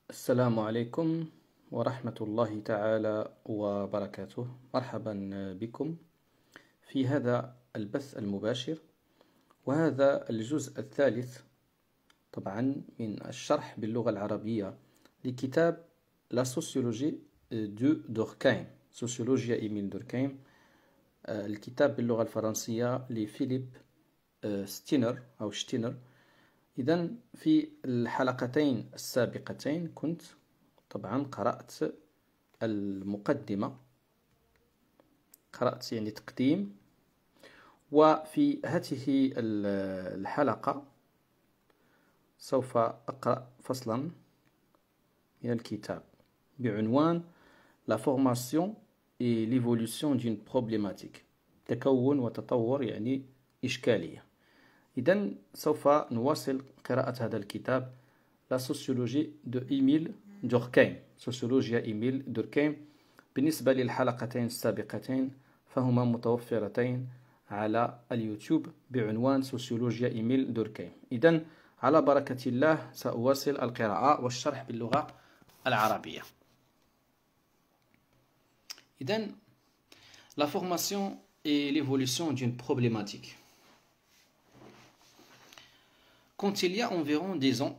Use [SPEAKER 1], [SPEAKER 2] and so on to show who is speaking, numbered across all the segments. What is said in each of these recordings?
[SPEAKER 1] السلام عليكم ورحمة الله تعالى وبركاته. مرحبا بكم في هذا البث المباشر، وهذا الجزء الثالث طبعا من الشرح باللغة العربية لكتاب لا سوسيولوجي دو دوركايم، سوسيولوجيا إيميل دوركايم. الكتاب باللغة الفرنسية لفيليب ستينر أو شتينر. إذن في الحلقتين السابقتين كنت طبعا قرأت المقدمة، قرأت يعني تقديم، وفي هذه الحلقة سوف أقرأ فصلا من الكتاب بعنوان La formation et l'évolution d'une problématique، تكون وتطور يعني إشكالية. إذن سوف نواصل قراءة هذا الكتاب لا سوسيولوجي دو إيميل دوركايم، سوسيولوجيا إيميل دوركايم. بالنسبة للحلقتين السابقتين فهما متوفرتين على اليوتيوب بعنوان سوسيولوجيا إيميل دوركايم. إذن على بركة الله سأواصل القراءة والشرح باللغة العربية. إذن la formation et l'évolution d'une problématique. Quand il y a environ 10 ans،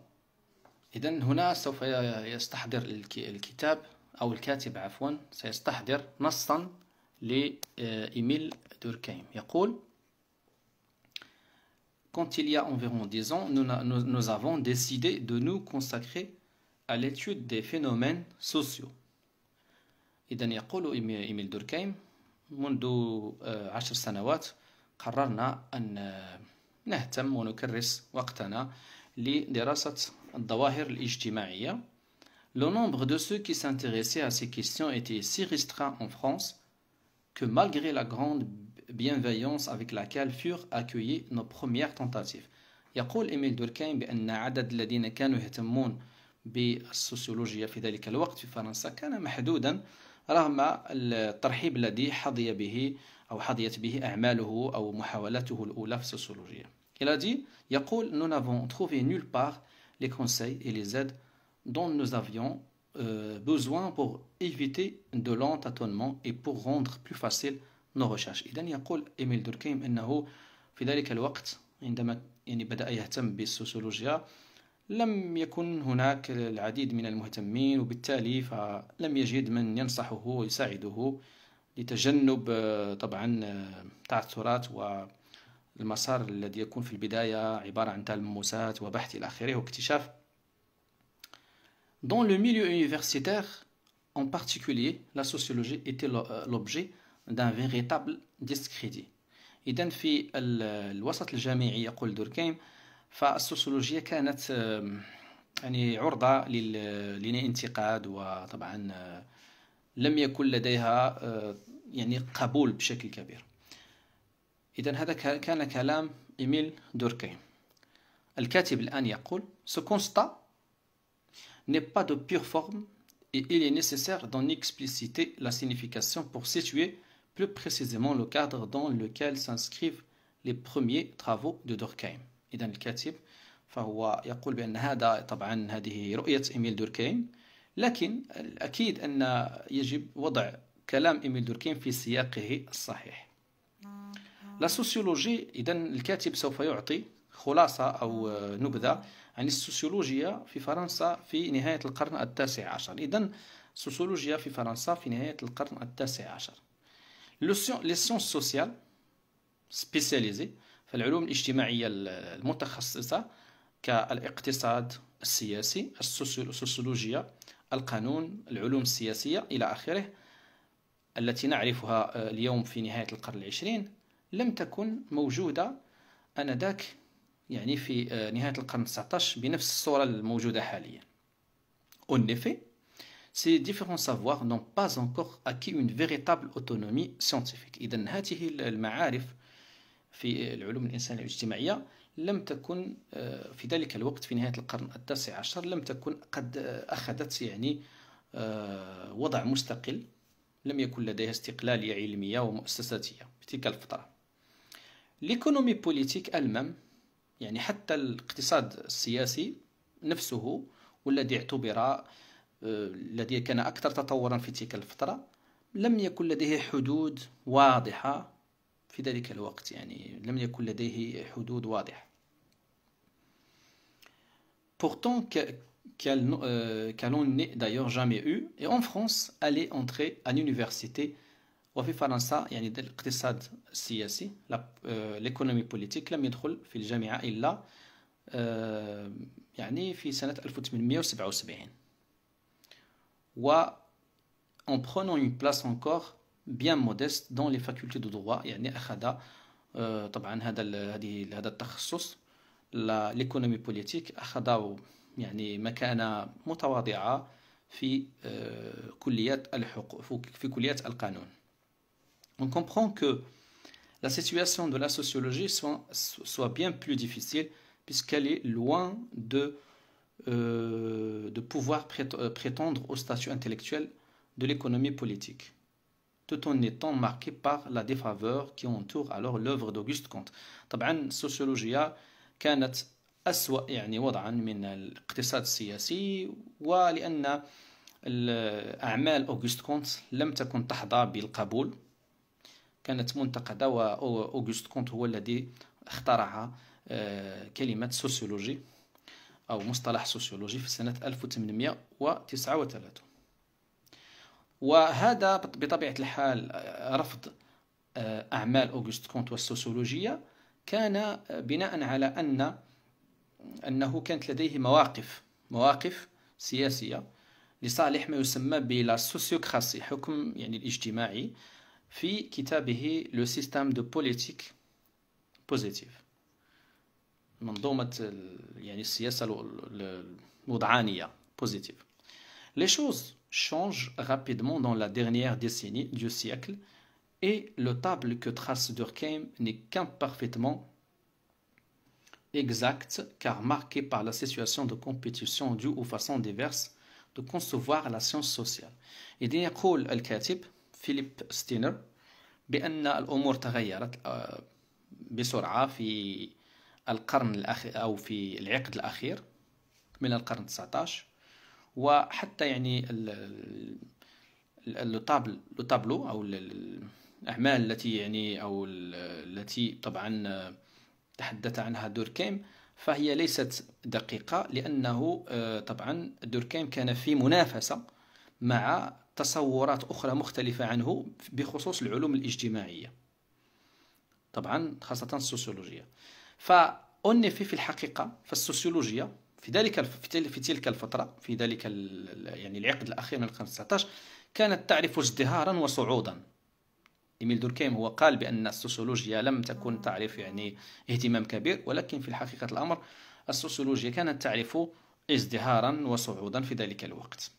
[SPEAKER 1] إذن هنا سوف يستحضر الكتاب أو الكاتب عفوا سيستحضر نصا لإيميل دوركايم. يقول: Quand il y a environ 10 ans, nous avons décidé de nous consacrer à l'étude des phénomènes sociaux. إذن يقول إيميل دوركايم: منذ 10 سنوات قررنا أن نهتم ونكرس وقتنا لدراسة الظواهر الاجتماعية. Le nombre de ceux qui s'intéressaient à ces questions était si restreint en France que malgré la grande bienveillance avec laquelle furent accueillies nos premières tentatives. يقول إيميل دوركايم بأن عدد الذين كانوا يهتمون بالسوسيولوجيا في ذلك الوقت في فرنسا كان محدودا رغم الترحيب الذي حظيت به أعماله أو محاولاته الأولى في السوسيولوجيا. Il a dit, يقول: Nous n'avons trouvé nulle part les conseils et les aides dont nous avions besoin pour éviter de longs tâtonnements et pour rendre plus facile nos recherches. إذن يقول إيميل دوركايم أنه في ذلك الوقت عندما بدأ يهتم بالسوسيولوجيا لم يكن هناك العديد من المهتمين، وبالتالي فلم يجد من ينصحه ويساعده لتجنب طبعا تعثرات والمسار الذي يكون في البداية عبارة عن تلمسات وبحث إلى آخره واكتشاف. Dans le milieu universitaire en particulier, la sociologie était l'objet d'un véritable discrédit. إذن في الوسط الجامعي يقول دوركايم فالسوسيولوجيا كانت يعني عرضة للانتقاد، وطبعا لم يكن لديها يعني قبول بشكل كبير. إذن هذا كان كلام إيميل دوركايم. الكاتب الآن يقول: Ce constat n'est pas de pure forme et il est nécessaire d'en expliciter la signification pour situer plus précisément le cadre dans lequel s'inscrivent les premiers travaux de Durkheim. إذن الكاتب فهو يقول بأن هذا طبعا هذه رؤية إيميل دوركايم، لكن الأكيد أن يجب وضع كلام إيميل دوركايم في سياقه الصحيح. لا سوسيولوجي، إذن الكاتب سوف يعطي خلاصة أو نبذة عن السوسيولوجيا في فرنسا في نهاية القرن التاسع عشر. إذن السوسيولوجيا في فرنسا في نهاية القرن التاسع عشر. Les sciences sociales spécialisées، فالعلوم الاجتماعية المتخصصة كالاقتصاد السياسي، السوسيولوجيا، القانون، العلوم السياسية إلى آخره، التي نعرفها اليوم في نهاية القرن العشرين، لم تكن موجودة آنذاك يعني في نهاية القرن التسعطاش بنفس الصورة الموجودة حاليا. En effet, ces différents savoirs n'ont pas encore acquis une véritable autonomie scientifique. إذن هذه المعارف في العلوم الإنسانية الاجتماعية لم تكن في ذلك الوقت في نهاية القرن التاسع عشر لم تكن قد أخذت يعني وضع مستقل، لم يكن لديها استقلالية علمية ومؤسساتية في تلك الفترة. L'économie politique elle-même، يعني حتى الاقتصاد السياسي نفسه والذي اعتبر الذي كان أكثر تطورا في تلك الفترة لم يكن لديه حدود واضحة في ذلك الوقت، يعني لم يكن لديه حدود واضحة. Pourtant, qu'elle n'est d'ailleurs jamais eu. Et en France, elle est entrée à l'université وفي فرنسا يعني الاقتصاد السياسي l'économie politique لم يدخل في الجامعة إلا يعني في سنة 1877. و en prenant une place encore bien modeste dans les facultés de droit، يعني أخذ طبعا هذا التخصص l'économie politique أخذ يعني مكانة متواضعة في كليات الحقوق، في كليات القانون. On comprend que la situation de la sociologie soit bien plus difficile puisqu'elle est loin de pouvoir prétendre au statut intellectuel de l'économie politique, tout en étant marquée par la défaveur qui entoure alors l'œuvre d'Auguste Comte. طبعا السوسيولوجيا كانت أسوأ يعني وضعا من الاقتصاد السياسي، ولأن أعمال أوغست كونت لم تكن تحظى بالقبول، كانت منتقدة، وأوغست كونت هو الذي اخترع كلمة سوسيولوجي أو مصطلح سوسيولوجي في سنة 1839. وهذا بطبيعة الحال رفض أعمال أوغست كونت والسوسيولوجية كان بناء على أنه كانت لديه مواقف سياسية لصالح ما يسمى بلا سوسيوكراسي، حكم يعني الاجتماعي، في كتابه لو سيستم دو بوليتيك بوزيتيف، منظومة يعني السياسة الوضعانية positive. Les choses changent rapidement dans la dernière décennie du siècle et le table que trace Durkheim n'est qu'imparfaitement exact car marqué par la situation de compétition due aux façons diverses de concevoir la science sociale. إذن يقول الكاتب فيليب ستينر بأن الأمور تغيرت بسرعة في القرن الأخير أو في العقد الأخير من القرن 19، وحتى يعني الطابلو أو الأعمال التي يعني أو التي طبعا تحدث عنها دوركهيم فهي ليست دقيقة، لأنه طبعا دوركهيم كان في منافسة مع تصورات أخرى مختلفة عنه بخصوص العلوم الاجتماعية، طبعا خاصة السوسيولوجيا. في الحقيقة فالسوسيولوجيا في تلك الفترة، في ذلك يعني العقد الأخير من القرن 19 كانت تعرف ازدهارا وصعودا. إيميل دوركهيم هو قال بأن السوسيولوجيا لم تكن تعرف يعني اهتمام كبير، ولكن في حقيقة الأمر السوسيولوجيا كانت تعرف ازدهارا وصعودا في ذلك الوقت.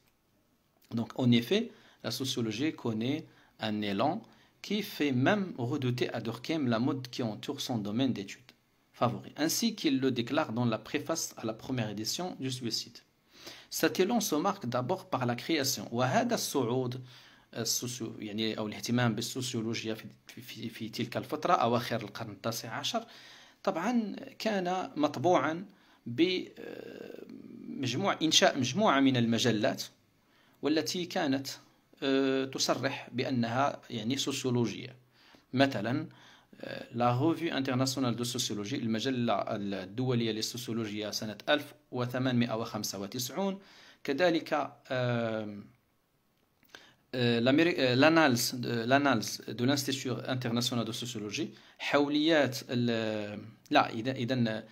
[SPEAKER 1] Donc en effet, la sociologie connaît un élan qui fait même redouter à Durkheim la mode qui entoure son domaine d'études favori, ainsi qu'il le déclare dans la préface à la première édition du Suicide. Cet élan se marque d'abord par la création، وهذا الصعود يعني أو الاهتمام بالسوسيولوجيا في تلك الفترة أواخر القرن 19 طبعا كان مطبوعا إنشاء مجموعة من المجلات والتي كانت تصرح بأنها يعني سوسيولوجية. مثلا لا ريفي انترناسيونال دو سوسيولوجي، المجلة الدولية للسوسيولوجيا سنة 1895، كذلك l'analyse de l'Institut international de sociologie، حوليات إذن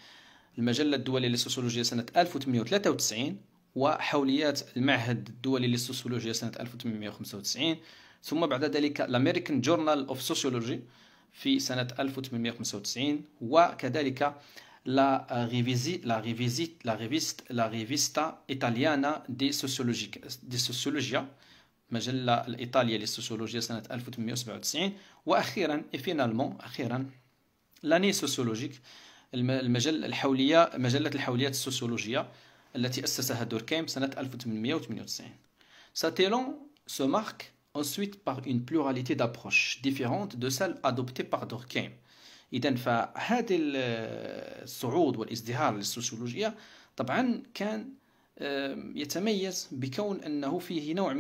[SPEAKER 1] المجلة الدولية للسوسيولوجيا سنة 1893، وحوليات المعهد الدولي للسوسيولوجيا سنة 1895، ثم بعد ذلك الأمريكان جورنال أوف سوسيولوجي في سنة 1895، وكذلك la rivista italiana di sociologia، مجلة الإيطالية للسوسيولوجيا سنة 1897، وأخيرا لاني سوسيولوجيك، مجلة الحوليات السوسيولوجية التي أسسها دوركهيم سنة 1898. Cet élan se marque ensuite par une pluralité d'approches différentes de celles adoptées par Durkheim. إذن فهذا الصعود والازدهار للسوسيولوجيا طبعا كان يتميز بكون أنه فيه نوع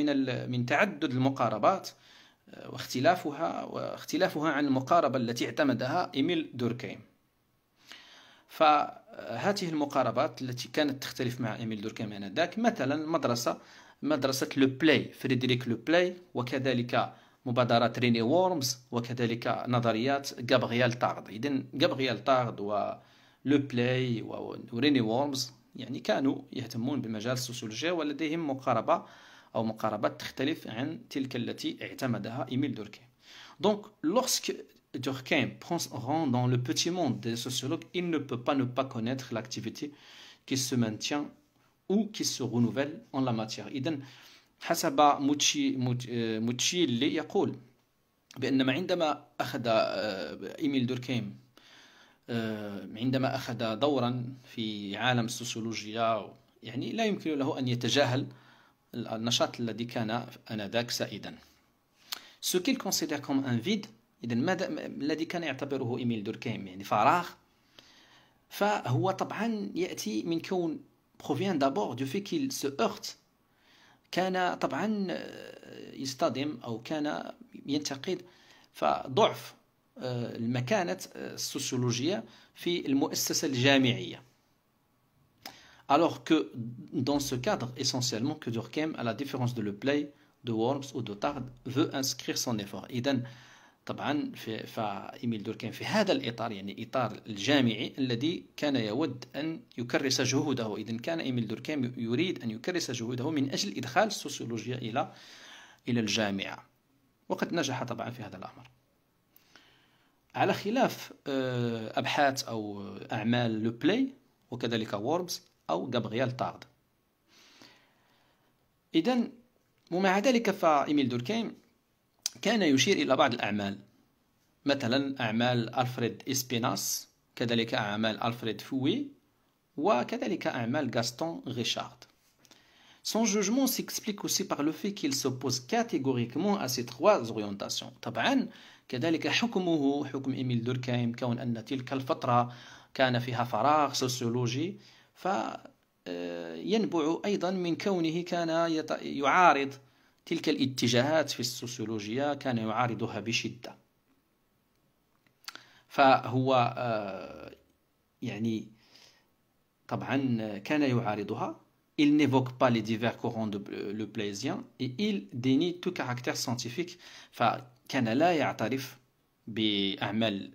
[SPEAKER 1] من تعدد المقاربات واختلافها عن المقاربة التي اعتمدها إيميل دوركهيم. فهذه المقاربات التي كانت تختلف مع إيميل دوركهيم آنذاك، مثلا مدرسة لو بلاي، فريدريك لو بلاي، وكذلك مبادرات ريني وورمز، وكذلك نظريات غابرييل تارد. إذن غابرييل تارد ولو بلاي وريني وورمز يعني كانوا يهتمون بمجال السوسيولوجيا، ولديهم مقاربات تختلف عن تلك التي اعتمدها إيميل دوركهيم. Donc, lorsque Durkheim rend dans le petit monde des sociologues, il ne peut pas ne pas connaître l'activité qui se maintient ou qui se renouvelle en la matière. إذن حسب موتشيلي يقول بأن عندما أخذ إيميل دوركهيم عندما أخذ دورا في عالم السوسيولوجيا، يعني لا يمكن له أن يتجاهل النشاط الذي كان آنذاك سائدا. Ce qu'il considère comme un vide، إذن ماذا الذي كان يعتبره إيميل دوركهيم يعني فراغ، فهو طبعا يأتي من كون provient d'abord du fait qu'il se heurte. كان طبعا يصطدم أو كان ينتقد فضعف المكانة السوسيولوجية في المؤسسة الجامعية. Alors que dans ce cadre essentiellement que Durkheim, à la différence de Le Play, de Worms ou de Tard, veut inscrire son effort. إذن طبعا فإيميل دوركهيم في هذا الإطار، يعني إطار الجامعي الذي كان يود أن يكرس جهوده. إذن كان إيميل دوركهيم يريد أن يكرس جهوده من أجل إدخال السوسيولوجيا إلى الجامعة، وقد نجح طبعا في هذا الأمر، على خلاف أبحاث أو أعمال لو بلاي وكذلك وورمز أو غابرييل تارد. إذن ومع ذلك فإيميل دوركهيم كان يشير إلى بعض الأعمال، مثلا أعمال ألفريد إسبيناس، كذلك أعمال ألفريد فوي، وكذلك أعمال غاستون غيشارد. Son jugement s'explique aussi par le fait qu'il s'oppose catégoriquement à ces trois orientations. طبعا كذلك حكم إيميل دوركهيم كون أن تلك الفترة كان فيها فراغ سوسيولوجي، فينبع أيضا من كونه كان يعارض تلك الاتجاهات في السوسيولوجيا، كان يعارضها بشدة. فهو يعني طبعا كان يعارضها. Il n'évoque pas les divers courants de le plaisien et il dénie tout caractère scientifique. فكان لا يعترف بأعمال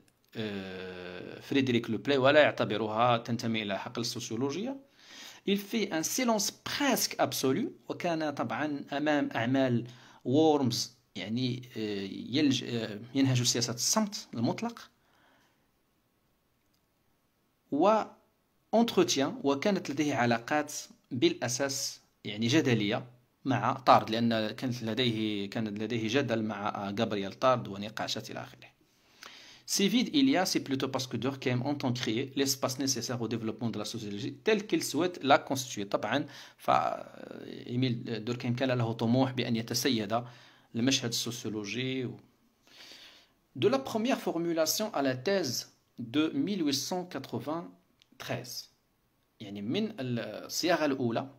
[SPEAKER 1] فريدريك لو بلاي ولا يعتبرها تنتمي إلى حقل السوسيولوجيا. Il fait un silence presque absolu، وكان طبعا أمام أعمال وورمز يعني ينهج سياسة الصمت المطلق، و entretien، وكانت لديه علاقات بالأساس يعني جدلية مع طارد، لأن كان لديه جدل مع غابرييل تارد ونقاشات إلى آخره. Si vide il y a, c'est plutôt parce que Durkheim entend créer l'espace nécessaire au développement de la sociologie tel qu'il souhaite la constituer. طبعا فإيميل دوركهيم كان له طموح بأن يتسيد المشهد السوسيولوجي. De la première formulation à la thèse de 1893، يعني من الصياغة الأولى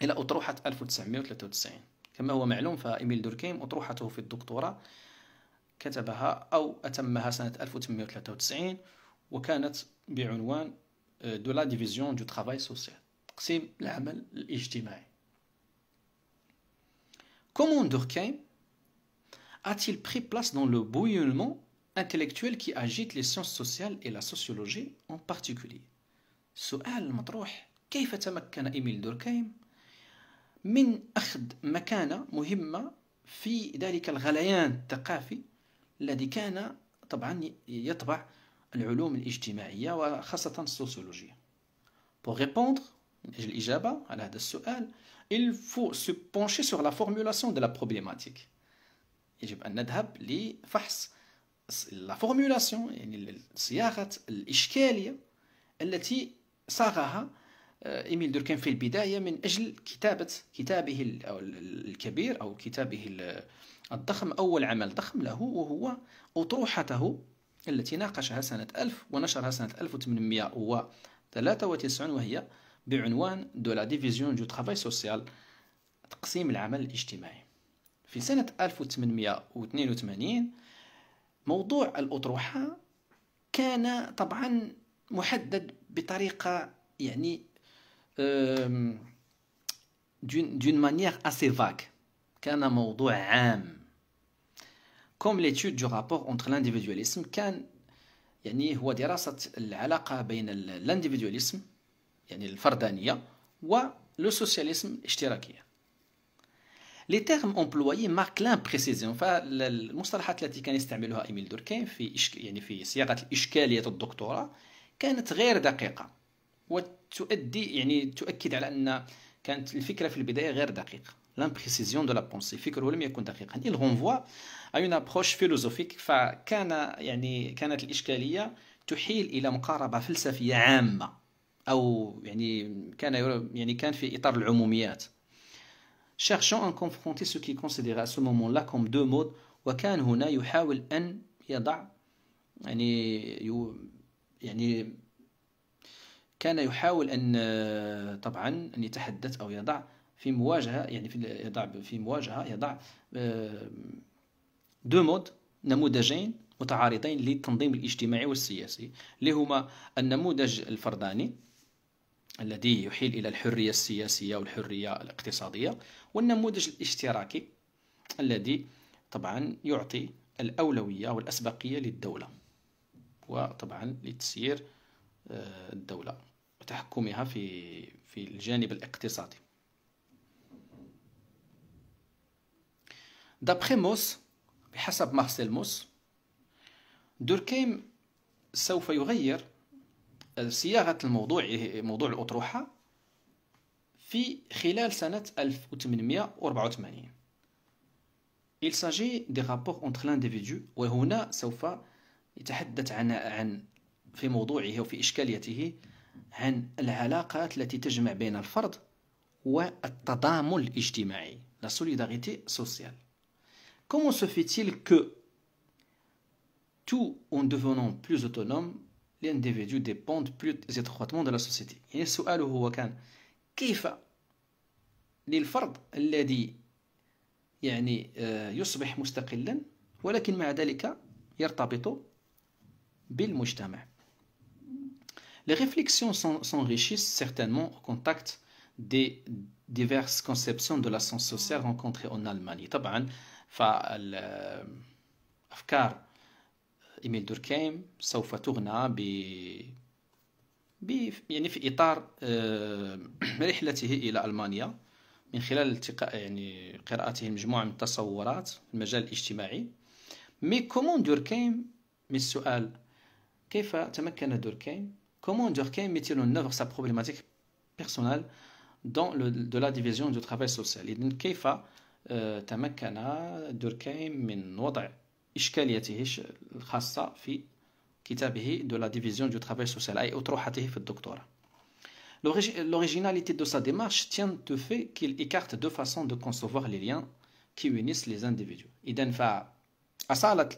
[SPEAKER 1] إلى أطروحة 1993. كما هو معلوم فإيميل دوركهيم أطروحته في الدكتوراه كتبها أو أتمها سنة 1893، وكانت بعنوان de la division du travail social، تقسيم العمل الاجتماعي. Comment Durkheim a-t-il pris place dans le bouillonnement intellectuel qui agite les sciences sociales et la sociologie en particulier؟ السؤال المطروح: كيف تمكن إيميل دوركهيم من أخذ مكانة مهمة في ذلك الغليان الثقافي الذي كان طبعا يطبع العلوم الاجتماعية وخاصة السوسيولوجيا؟ Pour répondre، من أجل الإجابة على هذا السؤال، il faut se pencher sur la formulation de la problématique. يجب أن نذهب لفحص la formulation، يعني صياغة الإشكالية التي صاغها إيميل دوركهيم في البداية من أجل كتابه الكبير أو كتابه الضخم، أول عمل ضخم له، وهو أطروحته التي ناقشها سنة 1000 ونشرها سنة 1893، وهي بعنوان دو لا ديفيزيون دو ترافاي سوسيال، تقسيم العمل الاجتماعي. في سنة 1882 موضوع الأطروحة كان طبعا محدد بطريقة يعني d'une manière assez vague. كان موضوع عام. Comme l'étude du rapport entre l'individualisme، كان يعني هو دراسة العلاقة بين الانديفيدواليسم يعني الفردانية والسوسياليسم الاشتراكية. Les termes employés marquent l'imprécision. فالمصطلحات التي كان يستعملها إيميل دوركهيم في صياغة الإشكالية الدكتوراه كانت غير دقيقة، تؤكد على أن كانت الفكرة في البداية غير دقيقة. l'imprécision de la pensée، فكره لم يكن دقيقا. il renvoie à une approche philosophique. كانت الإشكالية تحيل إلى مقاربة فلسفية عامة، أو كان في إطار العموميات. cherchant à confronter ce qui considérait à ce moment-là comme deux modes. وكان هنا يحاول أن يضع كان يحاول أن طبعا أن يتحدث أو يضع في مواجهة يضع دو مود، نموذجين متعارضين للتنظيم الاجتماعي والسياسي، اللي هما النموذج الفرداني الذي يحيل إلى الحرية السياسية والحرية الاقتصادية، والنموذج الاشتراكي الذي طبعا يعطي الأولوية والأسبقية للدولة، وطبعا لتسيير الدولة وتحكمها في الجانب الاقتصادي. دابخي موس، بحسب مارسيل موس، دوركهيم سوف يغير صياغة موضوع الأطروحة في خلال سنة 1884. Il s'agit des rapports entre l'individu، وهنا سوف يتحدث عن في موضوعه وفي إشكاليته عن العلاقات التي تجمع بين الفرد والتضامن الاجتماعي، la solidarité sociale. Comment se fait-il que, tout en devenant plus autonome, les individus dépendent plus étroitement de la société؟ يعني السؤال هو كان كيف للفرد الذي يصبح مستقلا ولكن مع ذلك يرتبط بالمجتمع. Les réflexions s'enrichissent certainement au contact des diverses conceptions de la science sociale rencontrées en Allemagne. طبعا فأفكار إيميل دوركهيم سوف تغنى في إطار رحلته إلى ألمانيا من خلال قراءته مجموعة من التصورات في المجال الاجتماعي. السؤال كيف تمكن دوركهيم؟ Comment Durkheim met-il en œuvre sa problématique personnelle de la division du travail social؟ إذن كيف تمكن دوركهيم من وضع إشكاليته الخاصة في كتابه de la division du travail social، أي أطروحته في الدكتوراه. L'originalité de sa démarche tient au fait qu'il écarte deux façons de concevoir les liens qui unissent les individus. إذن فأصالة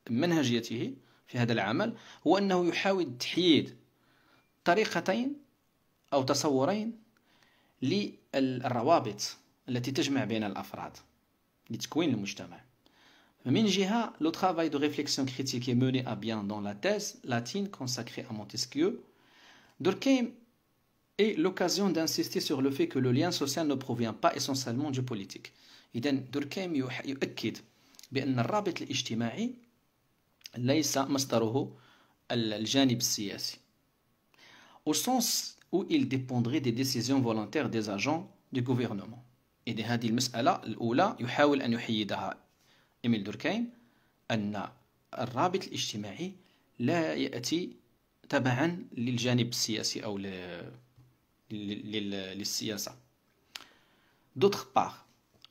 [SPEAKER 1] منهجيته في هذا العمل هو أنه يحاول تحييد طريقتين أو تصورين للروابط التي تجمع بين الأفراد لتكوين المجتمع. من جهة، le travail de réflexion critique est mené à bien dans la thèse latine consacrée à Montesquieu. Durkheim est l'occasion d'insister sur le fait que le lien social ne provient pas essentiellement du politique. إذن دوركهيم يؤكد بأن الرابط الاجتماعي ليس مصدره الجانب السياسي، au sens où il dépendrait des décisions volontaires des agents du gouvernement. إذن هذه المسألة الأولى يحاول أن يحيدها إيميل دوركهيم، أن الرابط الاجتماعي لا يأتي تبعا للجانب السياسي أو للسياسة. D'autre part،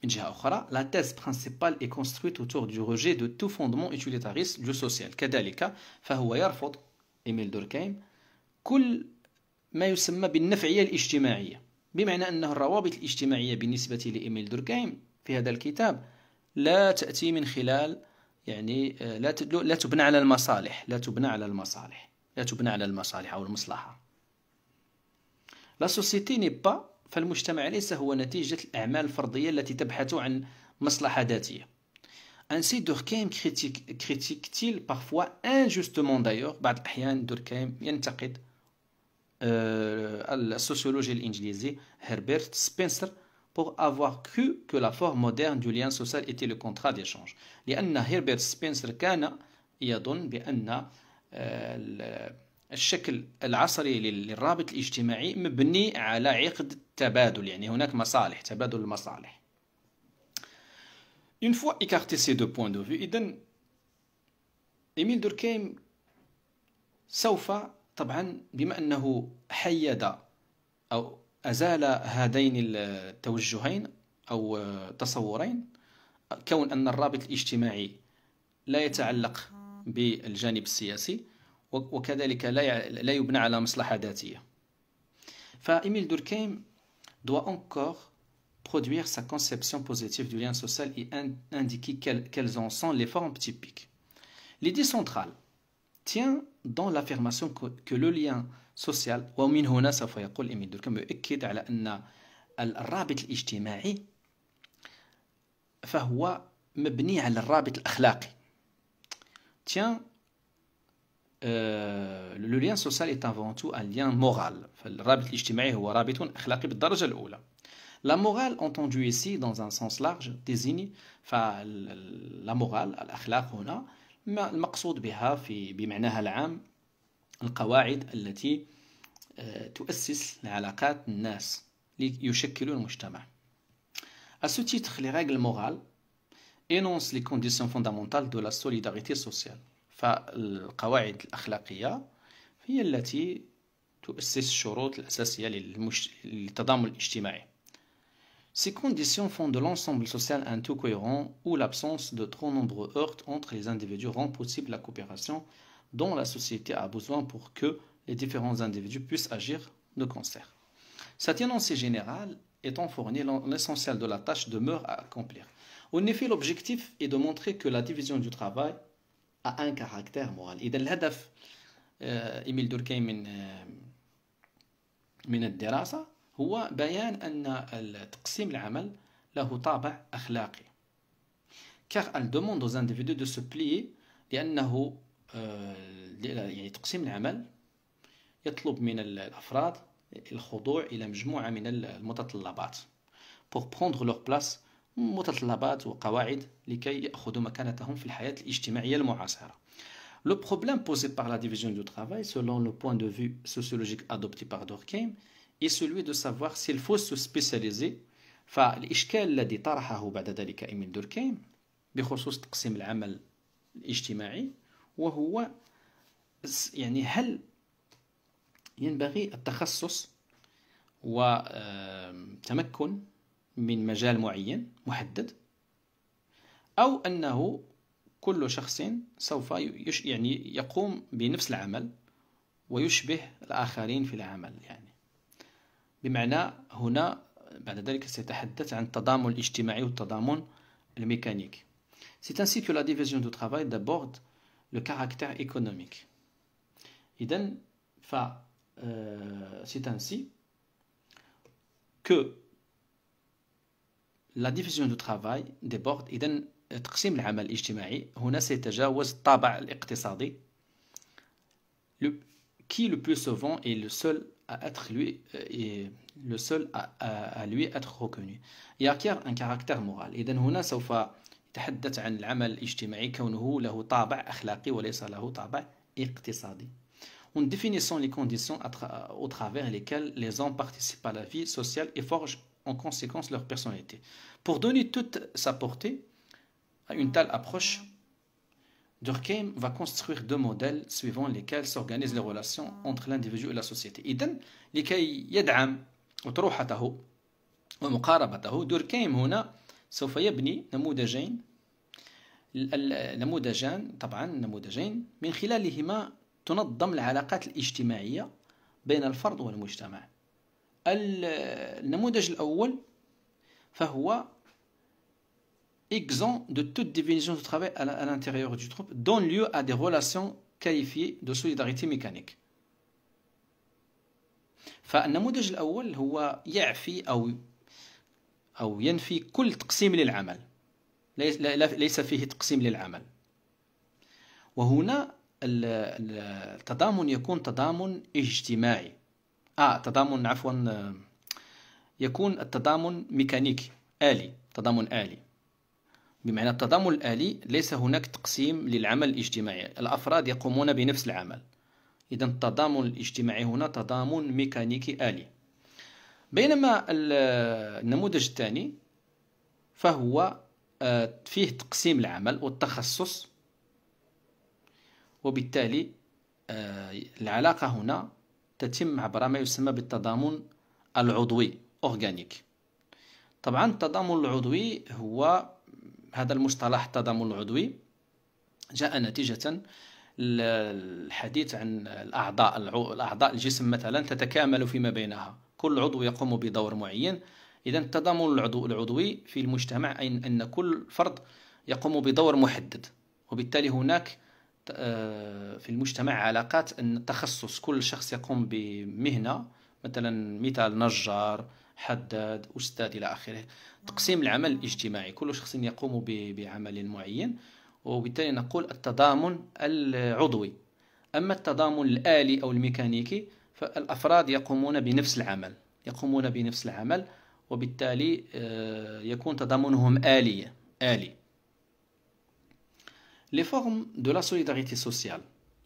[SPEAKER 1] من جهة أخرى، la thèse principale est construite autour du rejet de tout fondement utilitariste du social. كذلك فهو يرفض إيميل دوركهيم كل ما يسمى بالنفعية الاجتماعية، بمعنى أن الروابط الاجتماعية بالنسبة لإيميل دوركهيم في هذا الكتاب لا تأتي من خلال لا تبنى على المصالح، لا تبنى على المصالح أو المصلحة. لا سوسيتي ني با، فالمجتمع ليس هو نتيجة الأعمال الفردية التي تبحث عن مصلحة ذاتية. Ainsi Durkheim critique-t-il parfois injustement d'ailleurs بعض الأحيان دوركهايم ينتقد السوسيولوجي الإنجليزي هربرت سبنسر pour avoir cru que la forme moderne du lien social était le contrat d'échange. لأن هربرت سبنسر كان يظن بأن الشكل العصري للرابط الاجتماعي مبني على عقد التبادل، يعني هناك مصالح، تبادل المصالح. Une fois écarté ces deux points de vue، إذن إيميل دوركهايم سوف طبعا بما أنه حيد أو أزال هذين التوجهين أو تصورين، كون أن الرابط الاجتماعي لا يتعلق بالجانب السياسي وكذلك لا يبنى على مصلحة ذاتية. فإيميل دوركهايم doit encore produire sa conception positive du lien social et indiquer quelles en sont les formes typiques. L'idée centrale tient dans l'affirmation que le lien social، ومن هنا سوف يقول إيميل دوركهايم يؤكد على أن الرابط الاجتماعي فهو مبني على الرابط الأخلاقي. Tiens, le lien social est avant tout un lien moral. فالرابط الاجتماعي هو رابط أخلاقي بالدرجة الأولى. La morale, entendue ici dans un sens large, désigne la morale الأخلاق هنا المقصود بها بمعناها العام القواعد التي تؤسس لعلاقات الناس ليشكلوا المجتمع. À ce titre, les règles morales énoncent les conditions fondamentales de la solidarité sociale. فالقواعد الأخلاقية هي التي تؤسس الشروط الأساسية للتضامن الاجتماعي. Ces conditions font de l'ensemble social un tout cohérent où l'absence de trop nombreux heurts entre les individus rend possible la coopération dont la société a besoin pour que les différents individus puissent agir de concert. Cet énoncé général étant fourni, l'essentiel de la tâche demeure à accomplir. En effet, l'objectif est de montrer que la division du travail a un caractère moral. إذا الهدف إيميل دوركهايم من الدراسة هو بيان أن تقسيم العمل له طابع أخلاقي. car elle demande aux individus de se plier لأنه يعني تقسيم العمل يطلب من الأفراد الخضوع إلى مجموعة من المتطلبات pour prendre leur place، متطلبات وقواعد لكي يأخذوا مكانتهم في الحياة الاجتماعية المعاصرة. Le problème posé par la division du travail, selon le point de vue sociologique adopté par Durkheim, est celui de savoir s'il faut se spécialiser. فالإشكال الذي طرحه بعد ذلك إيميل دوركهايم بخصوص تقسيم العمل الاجتماعي وهو يعني هل ينبغي التخصص وتمكن من مجال معين محدد، أو أنه كل شخص سوف يعني يقوم بنفس العمل ويشبه الآخرين في العمل. يعني بمعنى هنا بعد ذلك سيتحدث عن التضامن الاجتماعي والتضامن الميكانيكي. C'est ainsi que la division du travail aborde le caractère économique. إذن c'est ainsi que la division du travail déborde. إذن تقسيم العمل الاجتماعي هنا سيتجاوز الطابع الاقتصادي qui le plus souvent est le seul à être lui être reconnu et acquiert un caractère moral. إذن هنا سوف يتحدث عن العمل الاجتماعي كونه له طابع أخلاقي وليس له طابع اقتصادي. En définissant les conditions au travers lesquelles les hommes participent à la vie sociale et forgent en conséquence leur personnalité. Pour donner toute sa portée à une telle approche, Durkheim va construire deux modèles suivant lesquels s'organisent les relations entre l'individu et la société. إذن لكي يدعم أطروحته ومقاربته، دوركهايم هنا سوف يبني نموذجين طبعا نموذجين من خلالهما تنظم العلاقات الاجتماعية بين الفرد والمجتمع. النموذج الأول فهو exempt de toute division du travail à l'intérieur du groupe, donne lieu à des relations qualifiées de solidarité mécanique. فالنموذج الأول هو يعفي أو ينفي كل تقسيم للعمل، ليس فيه تقسيم للعمل. وهنا التضامن يكون تضامن اجتماعي، تضامن عفوا، يكون التضامن ميكانيكي آلي، تضامن آلي. بمعنى التضامن الآلي ليس هناك تقسيم للعمل الاجتماعي، الأفراد يقومون بنفس العمل. إذا التضامن الاجتماعي هنا تضامن ميكانيكي آلي. بينما النموذج الثاني فهو فيه تقسيم العمل والتخصص، وبالتالي العلاقة هنا تتم عبر ما يسمى بالتضامن العضوي أورغانيك. طبعا التضامن العضوي هو هذا المصطلح، التضامن العضوي جاء نتيجة الحديث عن الأعضاء الجسم مثلا تتكامل فيما بينها، كل عضو يقوم بدور معين. إذا التضامن العضوي في المجتمع أن كل فرد يقوم بدور محدد، وبالتالي هناك في المجتمع علاقات أن التخصص، كل شخص يقوم بمهنة، مثلا مثال نجار، حداد، أستاذ إلى آخره. تقسيم العمل الاجتماعي، كل شخص يقوم بعمل معين، وبالتالي نقول التضامن العضوي. أما التضامن الآلي أو الميكانيكي فالأفراد يقومون بنفس العمل، وبالتالي يكون تضامنهم آلي. Les formes de la solidarité sociale.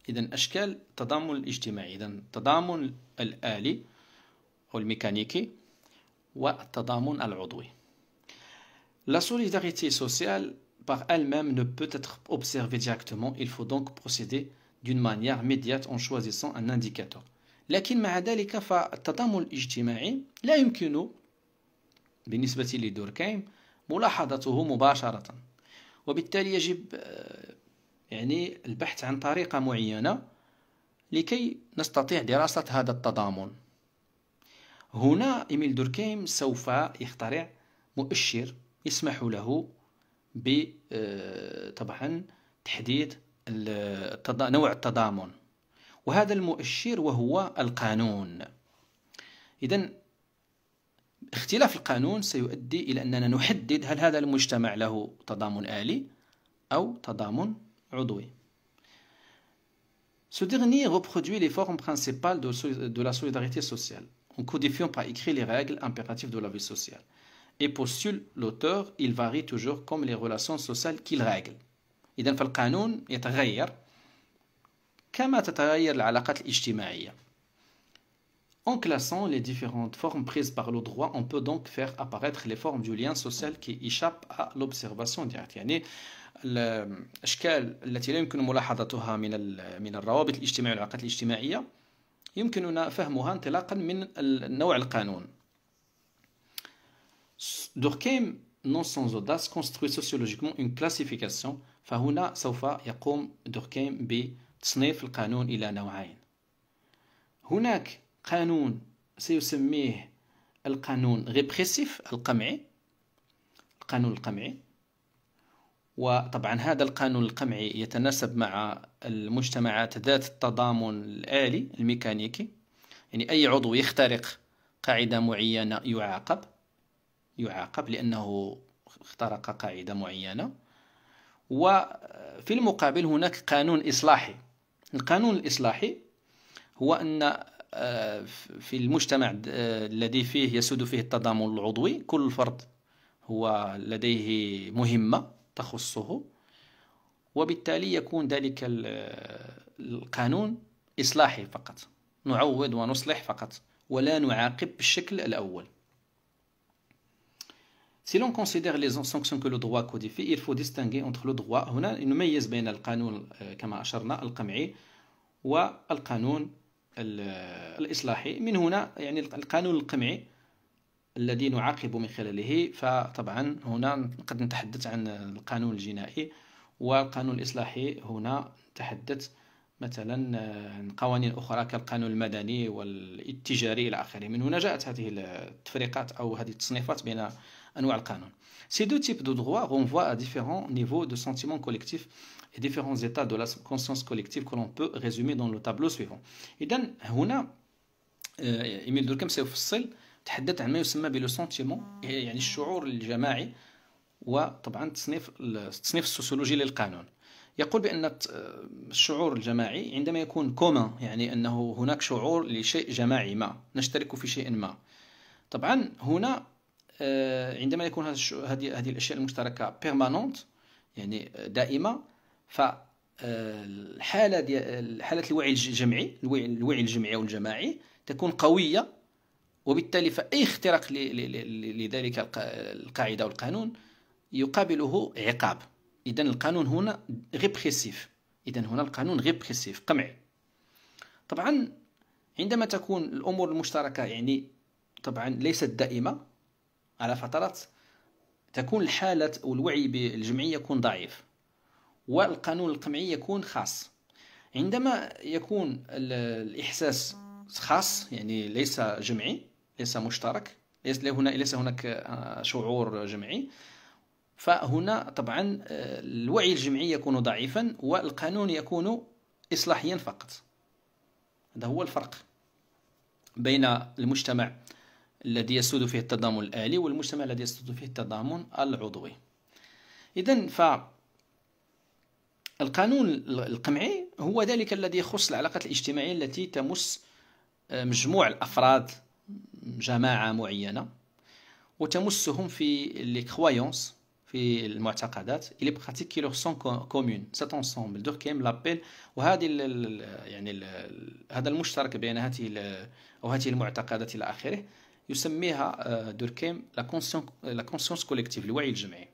[SPEAKER 1] إذن أشكال التضامن الاجتماعي، إذن التضامن الآلي أو الميكانيكي والتضامن العضوي. La solidarité sociale par elle-même ne peut être observée directement, il faut donc procéder d'une manière médiate en choisissant un indicateur. لكن مع ذلك فالتضامن الاجتماعي لا يمكن بالنسبة لدوركهيم ملاحظته مباشرة، وبالتالي يجب يعني البحث عن طريقة معينة لكي نستطيع دراسة هذا التضامن. هنا إيميل دوركهيم سوف يخترع مؤشر يسمح له طبعا تحديد نوع التضامن، وهذا المؤشر وهو القانون. إذن اختلاف القانون سيؤدي إلى أننا نحدد هل هذا المجتمع له تضامن آلي أو تضامن عضوي. Ce dernier reproduit les formes principales de la solidarité sociale en codifiant par écrit les règles impératives de la vie sociale. Et postule l'auteur, il varie toujours comme les relations sociales qu'il règle. إذن فالقانون يتغير كما تتغير العلاقات الاجتماعية. En classant les différentes formes prises par le droit, on peut donc faire apparaître les formes du lien social qui échappent à l'observation directe. يعني الأشكال التي لا يمكن ملاحظتها من الروابط الاجتماعية والعلاقات الاجتماعية يمكننا فهمها انطلاقا من نوع القانون. Durkheim, non sans audace, construit sociologiquement une classification. فهنا سوف يقوم دوركهيم بتصنيف القانون إلى نوعين. هناك قانون سيسميه القانون ريبريسيف القانون القمعي، وطبعا هذا القانون القمعي يتناسب مع المجتمعات ذات التضامن الآلي الميكانيكي، يعني أي عضو يخترق قاعدة معينة يعاقب لأنه اخترق قاعدة معينة. وفي المقابل هناك قانون إصلاحي. القانون الإصلاحي هو أن في المجتمع الذي فيه يسود فيه التضامن العضوي كل فرد هو لديه مهمة تخصه، وبالتالي يكون ذلك القانون إصلاحي فقط، نعوض ونصلح فقط ولا نعاقب بالشكل الأول. Si l'on considère les sanctions que le droit codifie, il faut distinguer entre le droit. هنا نميز بين القانون كما أشرنا القمعي والقانون الإصلاحي. من هنا يعني القانون القمعي الذي نعاقب من خلاله، فطبعا هنا قد نتحدث عن القانون الجنائي، والقانون الإصلاحي هنا نتحدث مثلا عن قوانين أخرى كالقانون المدني والتجاري إلى آخره. من هنا جاءت هذه التفريقات أو هذه التصنيفات بين أنواع القانون. Ces deux types de droits renvoient à différents niveaux de sentiments collectifs et différents états de la conscience collective que l'on peut résumer dans le tableau suivant. إذن هنا إيميل دوركهيم سيفصل، تحدث عن ما يسمى بلو سونتيمون، يعني الشعور الجماعي، وطبعا التصنيف السوسيولوجي للقانون. يقول بأن الشعور الجماعي عندما يكون كومان، يعني أنه هناك شعور لشيء جماعي ما، نشترك في شيء ما. طبعا هنا عندما يكون هذه الأشياء المشتركة بيرمانونت، يعني دائمة، حالة الوعي الجمعي، الوعي الجمعي أو الجماعي تكون قوية، وبالتالي فأي اختراق لذلك القاعدة والقانون يقابله عقاب. إذن القانون هنا ريبريسيف، إذن هنا القانون ريبريسيف قمعي. طبعا عندما تكون الأمور المشتركة يعني طبعا ليست دائمة، على فترات تكون الحالة أو الوعي بالجمعي يكون ضعيف، والقانون القمعي يكون خاص. عندما يكون الإحساس خاص، يعني ليس جمعي، ليس مشترك، ليس هناك شعور جمعي، فهنا طبعا الوعي الجمعي يكون ضعيفا، والقانون يكون إصلاحيا فقط. هذا هو الفرق بين المجتمع الذي يسود فيه التضامن الآلي والمجتمع الذي يسود فيه التضامن العضوي. إذن فالقانون القمعي هو ذلك الذي يخص العلاقات الاجتماعية التي تمس مجموع الأفراد، جماعة معينة، وتمسهم في les croyances، في المعتقدات، et les pratiques qui leur sont communes. Cet ensemble, Durkheim l'appelle، وهذه يعني هذا المشترك بين هذه المعتقدات إلى آخره، يسميها دوركهيم la conscience collective، الوعي الجمعي.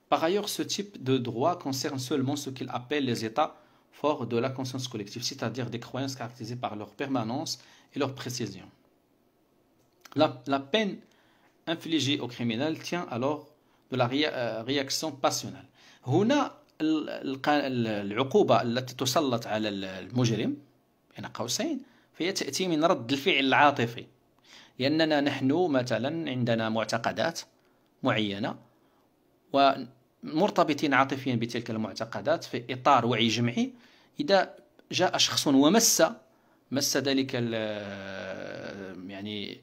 [SPEAKER 1] Par ailleurs, ce type de droit concerne seulement ce qu'il appelle les états forts de la conscience collective, c'est-à-dire des croyances caractérisées par leur permanence et leur précision. La peine infligée au criminel tient alors de la réaction passionnelle. هنا العقوبة التي تسلط على المجرم بين قوسين فهي تأتي من رد الفعل العاطفي، لأننا نحن مثلا عندنا معتقدات معينة ومرتبطين عاطفيا بتلك المعتقدات في إطار وعي جمعي. إذا جاء شخص مس ذلك يعني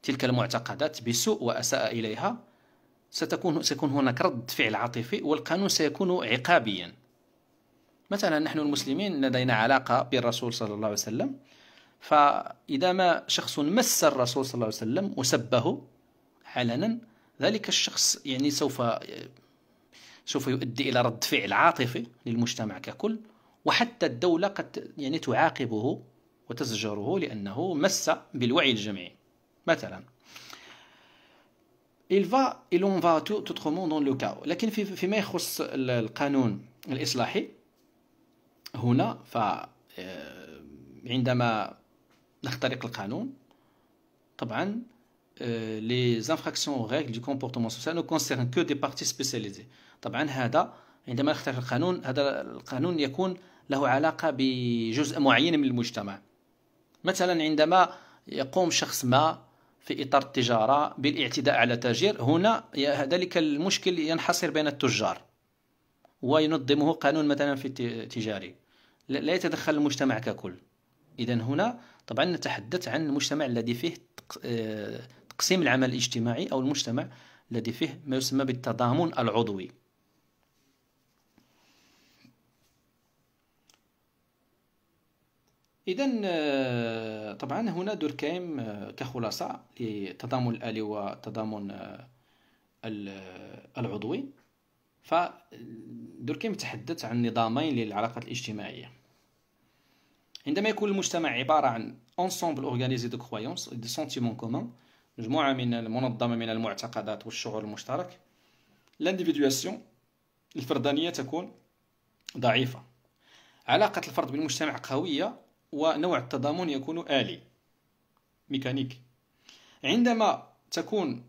[SPEAKER 1] تلك المعتقدات بسوء وأساء إليها، سيكون هناك رد فعل عاطفي، والقانون سيكون عقابيا. مثلا نحن المسلمين لدينا علاقة بالرسول صلى الله عليه وسلم، فإذا ما شخص مس الرسول صلى الله عليه وسلم وسبه علنا، ذلك الشخص يعني سوف يؤدي إلى رد فعل عاطفي للمجتمع ككل، وحتى الدولة قد يعني تعاقبه وتزجره لأنه مس بالوعي الجمعي مثلا. il en va tout autrement dans le cas. لكن فيما يخص القانون الإصلاحي هنا، عندما نخترق القانون طبعا les infractions aux règles du comportement social ne concernent que des parties spécialisées. طبعا هذا عندما نخترق القانون، هذا القانون يكون له علاقة بجزء معين من المجتمع. مثلا عندما يقوم شخص ما في إطار التجارة بالاعتداء على تاجر، هنا ذلك المشكل ينحصر بين التجار وينظمه قانون مثلا في التجاري، لا يتدخل المجتمع ككل. إذن هنا طبعا نتحدث عن المجتمع الذي فيه تقسيم العمل الاجتماعي، أو المجتمع الذي فيه ما يسمى بالتضامن العضوي. إذن طبعا هنا دوركهيم كخلاصة للتضامن الآلي والتضامن العضوي، فدوركهيم تحدث عن نظامين للعلاقات الاجتماعية. عندما يكون المجتمع عبارة عن ensemble organisé de croyances et de sentiments communs، مجموعة منظمة من المعتقدات والشعور المشترك، l'individuation، الفردانية تكون ضعيفة، علاقة الفرد بالمجتمع قوية، ونوع التضامن يكون آلي ميكانيكي. عندما تكون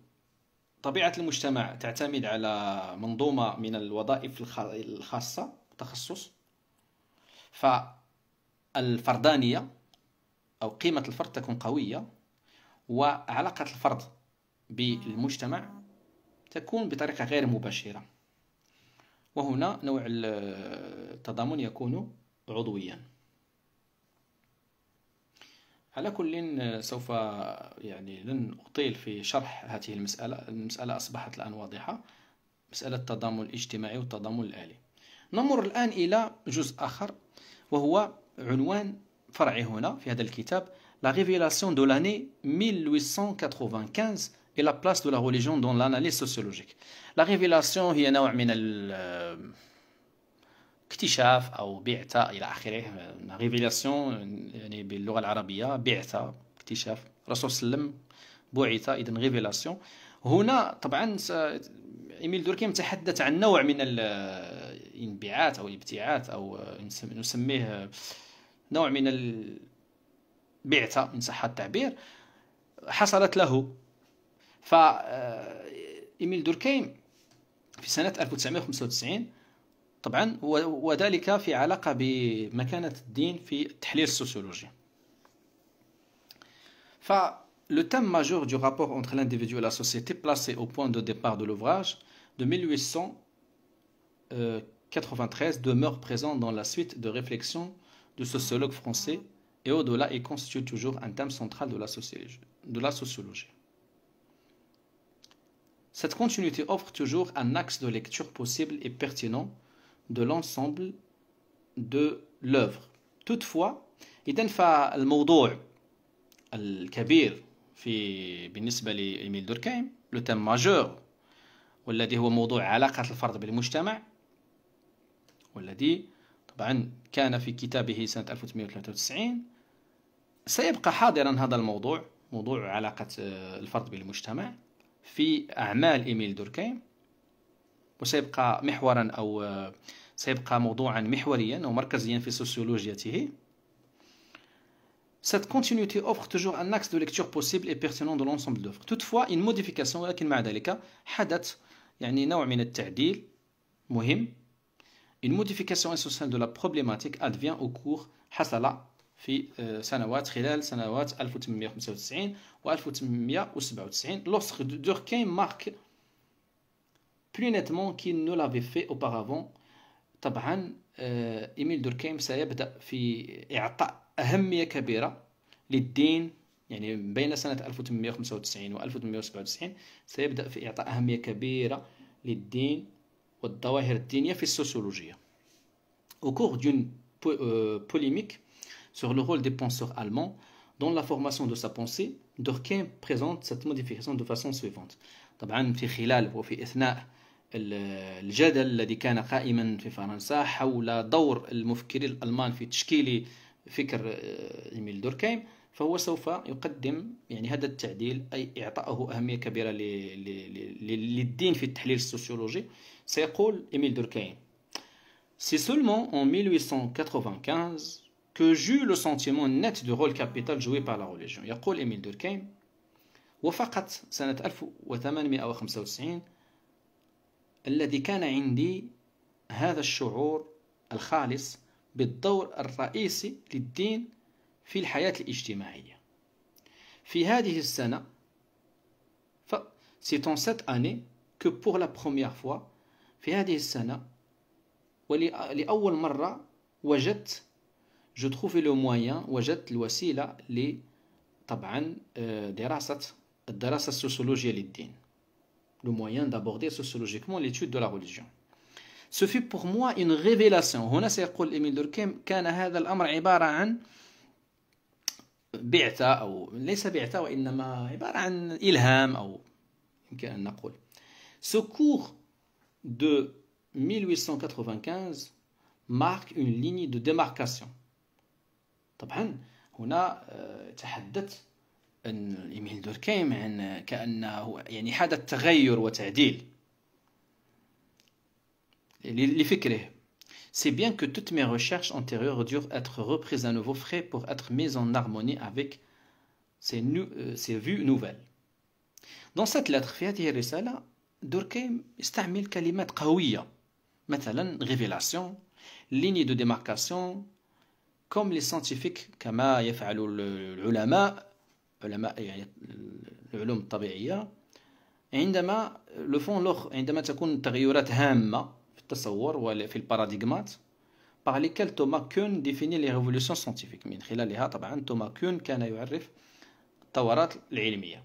[SPEAKER 1] طبيعة المجتمع تعتمد على منظومة من الوظائف الخاصة تخصص، فالفردانية أو قيمة الفرد تكون قوية، وعلاقة الفرد بالمجتمع تكون بطريقة غير مباشرة، وهنا نوع التضامن يكون عضويا. على كل سوف يعني لن أطيل في شرح هذه المسألة أصبحت الآن واضحة، مسألة التضامن الاجتماعي والتضامن الآلي. نمر الآن إلى جزء آخر وهو عنوان فرعي هنا في هذا الكتاب: La révélation de l'année 1895 et la place de la religion dans l'analyse sociologique. La révélation هي نوع من اكتشاف أو بعثة إلى آخره. ريفيلاسيون يعني باللغة العربية بعثة، اكتشاف. الرسول صلى الله عليه وسلم بعث، إذن ريفيلاسيون. هنا طبعا إيميل دوركيم تحدث عن نوع من الانبعاث أو الابتعاث أو نسميه نوع من البعثة إن صح التعبير حصلت له. فإيميل دوركيم في سنة 1995 طبعا، وذلك في علاقة بمكانة الدين في التحليل السوسيولوجي. Le thème majeur du rapport entre l'individu et la société placé au point de départ de l'ouvrage de 1893 demeure présent dans la suite de réflexions du sociologue français et au-delà il constitue toujours un thème central de la sociologie. Cette continuité offre toujours un axe de lecture possible et pertinent de l'ensemble de l'œuvre. Toutefois, إذن فالموضوع الكبير بالنسبة لإيميل دوركهيم، لو تيم ماجور، والذي هو موضوع علاقة الفرد بالمجتمع، والذي طبعا كان في كتابه سنة 1893، سيبقى حاضرا هذا الموضوع، موضوع علاقة الفرد بالمجتمع في أعمال إيميل دوركهيم، وسيبقى محورا أو سيبقى موضوعا محوريا ومركزيا في سوسيولوجيته. Cette continuité offre toujours un axe de lecture possible et pertinent de l'ensemble de l'œuvre. Toutefois, une modification، ولكن مع ذلك حدث يعني نوع من التعديل مهم. Une modification essentielle de la problématique advient au cours، حصل في خلال سنوات 1895 و 1897 lorsque Durkheim marque plus nettement qu'il ne l'avait fait auparavant. طبعا إيميل دوركهيم سيبدأ في إعطاء أهمية كبيرة للدين، يعني بين سنة 1895 و 1897 سيبدأ في إعطاء أهمية كبيرة للدين والظواهر الدينية في السوسيولوجيا. Au cours d'une polémique sur le rôle des penseurs allemands dans la formation de sa pensée, Durkheim présente cette modification de façon suivante. طبعا في خلال وفي إثناء الجدل الذي كان قائما في فرنسا حول دور المفكرين الألمان في تشكيل فكر إيميل دوركهيم، فهو سوف يقدم يعني هذا التعديل، أي إعطائه أهمية كبيرة للدين في التحليل السوسيولوجي. سيقول إيميل دوركهيم: C'est seulement en 1895 que j'eus le sentiment net du rôle capital joué par la religion. يقول إيميل دوركهيم: وفقط سنة 1895 الذي كان عندي هذا الشعور الخالص بالدور الرئيسي للدين في الحياة الاجتماعية. في هذه السنة، c'est en cette année que pour la première fois، في هذه السنة ولأول مرة وجدت je trouve le moyen، وجدت الوسيلة طبعا الدراسة السوسيولوجية للدين، le moyen d'aborder sociologiquement l'étude de la religion. Ce fut pour moi une révélation. هنا سيقول إيميل دوركهيم كان هذا الأمر عبارة عن بعثة، أو ليس بعثة وإنما عبارة عن إلهام، أو يمكن أن نقول. Ce cours de 1895 marque une ligne de démarcation. طبعا هنا تحدث أن إيميل دوركهيم عن كأنه يعني حدث تغير وتعديل لفكره. C'est bien que toutes mes recherches antérieures durent être reprises à nouveau frais pour être mises en harmonie avec ces vues nouvelles. Dans cette lettre، في هذه الرسالة، دوركهيم استعمل كلمات قوية، مثلا révélation، ligne de démarcation، comme les scientifiques، كما يفعل العلماء، يعني العلوم الطبيعية، عندما تكون تغيرات هامة في التصور وفي الباراديغمات، par lesquelles Thomas Kuhn définit les révolutions scientifiques. من خلالها طبعا توما كون كان يعرف التطورات العلمية.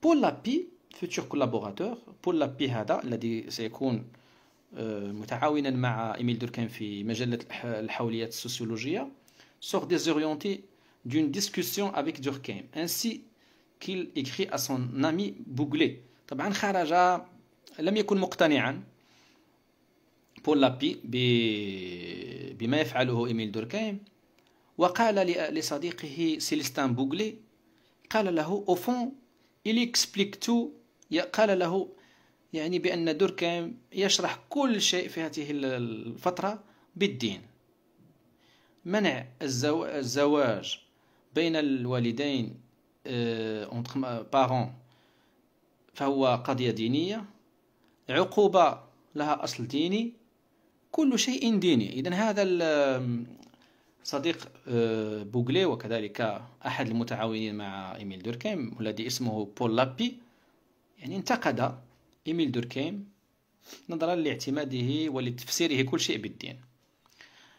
[SPEAKER 1] بول لابي futur collaborateur، بول لابي هذا الذي سيكون متعاونا مع إيميل دوركهيم في مجلة الحوليات السوسيولوجية، sort désorienté d'une discussion avec Durkheim ainsi qu'il écrit à son ami Bouglé. طبعا خرج لم يكن مقتنعا بول لابي بما يفعله إيميل دوركهيم، وقال لصديقه سيلستان بوغلي، قال له au fond il explique tout، قال له يعني بأن دوركهيم يشرح كل شيء في هذه الفترة بالدين. منع الزواج بين الوالدين entre parents فهو قضية دينية، عقوبة لها أصل ديني، كل شيء ديني. إذن هذا صديق بوغلي وكذلك أحد المتعاونين مع إيميل دوركهيم الذي اسمه بول لابي، يعني انتقد إيميل دوركهيم نظرا لاعتماده ولتفسيره كل شيء بالدين.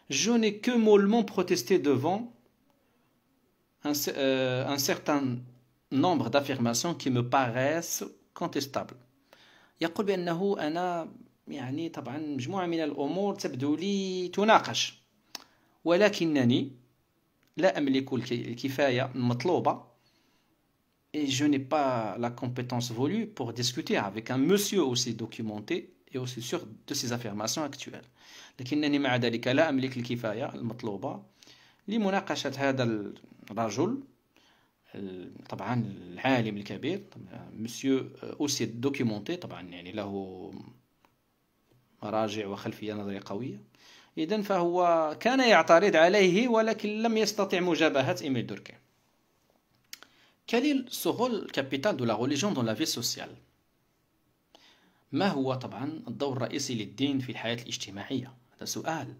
[SPEAKER 1] Je n'ai que mollement protesté devant un certain nombre d'affirmations qui me paraissent contestables. يقول بأنه أنا يعني طبعا مجموعة من الأمور تبدو لي تناقش، ولكنني لا أملك الكفاية المطلوبة. Et je n'ai pas la compétence voulue pour discuter avec un monsieur aussi documenté et aussi sûr de ses affirmations actuelles. لكنني مع ذلك لا أملك الكفاية المطلوبة لمناقشة هذا الرجل طبعا العالم الكبير، monsieur aussi documenté، طبعا يعني له مراجع وخلفية نظرية قوية. إذن فهو كان يعترض عليه ولكن لم يستطع مجابهة إيميل دوركهيم. Quel est ce rôle capital de la religion dans la vie sociale؟ ما هو طبعا الدور الرئيسي للدين في الحياة الاجتماعية؟ هذا سؤال.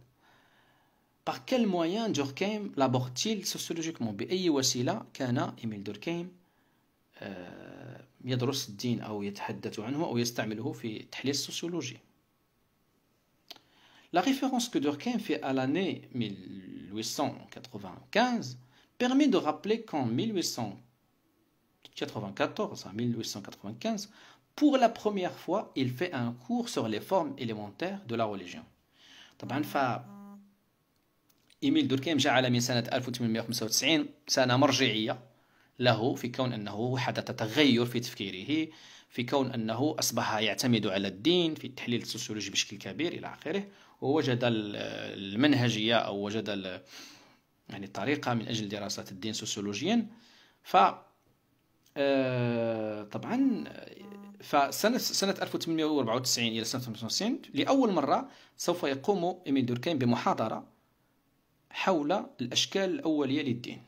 [SPEAKER 1] Par quel moyen Durkheim l'aborde-t-il sociologiquement؟ بأي وسيلة كان إيميل دوركهيم يدرس الدين أو يتحدث عنه أو يستعمله في التحليل السوسيولوجي؟ La référence que Durkheim fait à l'année 1895 permet de rappeler qu'en 1894 à 1895, pour la première fois, il fait un cours sur les formes élémentaires de la religion. طبعا إيميل دوركهيم جعل من سنة 1895 سنة مرجعية له في كون أنه حدث تغير في تفكيره، في كون أنه أصبح يعتمد على الدين في التحليل السوسيولوجي بشكل كبير إلى آخره، ووجد المنهجية أو وجد يعني الطريقة من أجل دراسة الدين سوسيولوجيا. طبعا فسنة 1894 إلى سنة 1995 لأول مرة سوف يقوم إيميل دوركهيم بمحاضرة حول الأشكال الأولية للدين.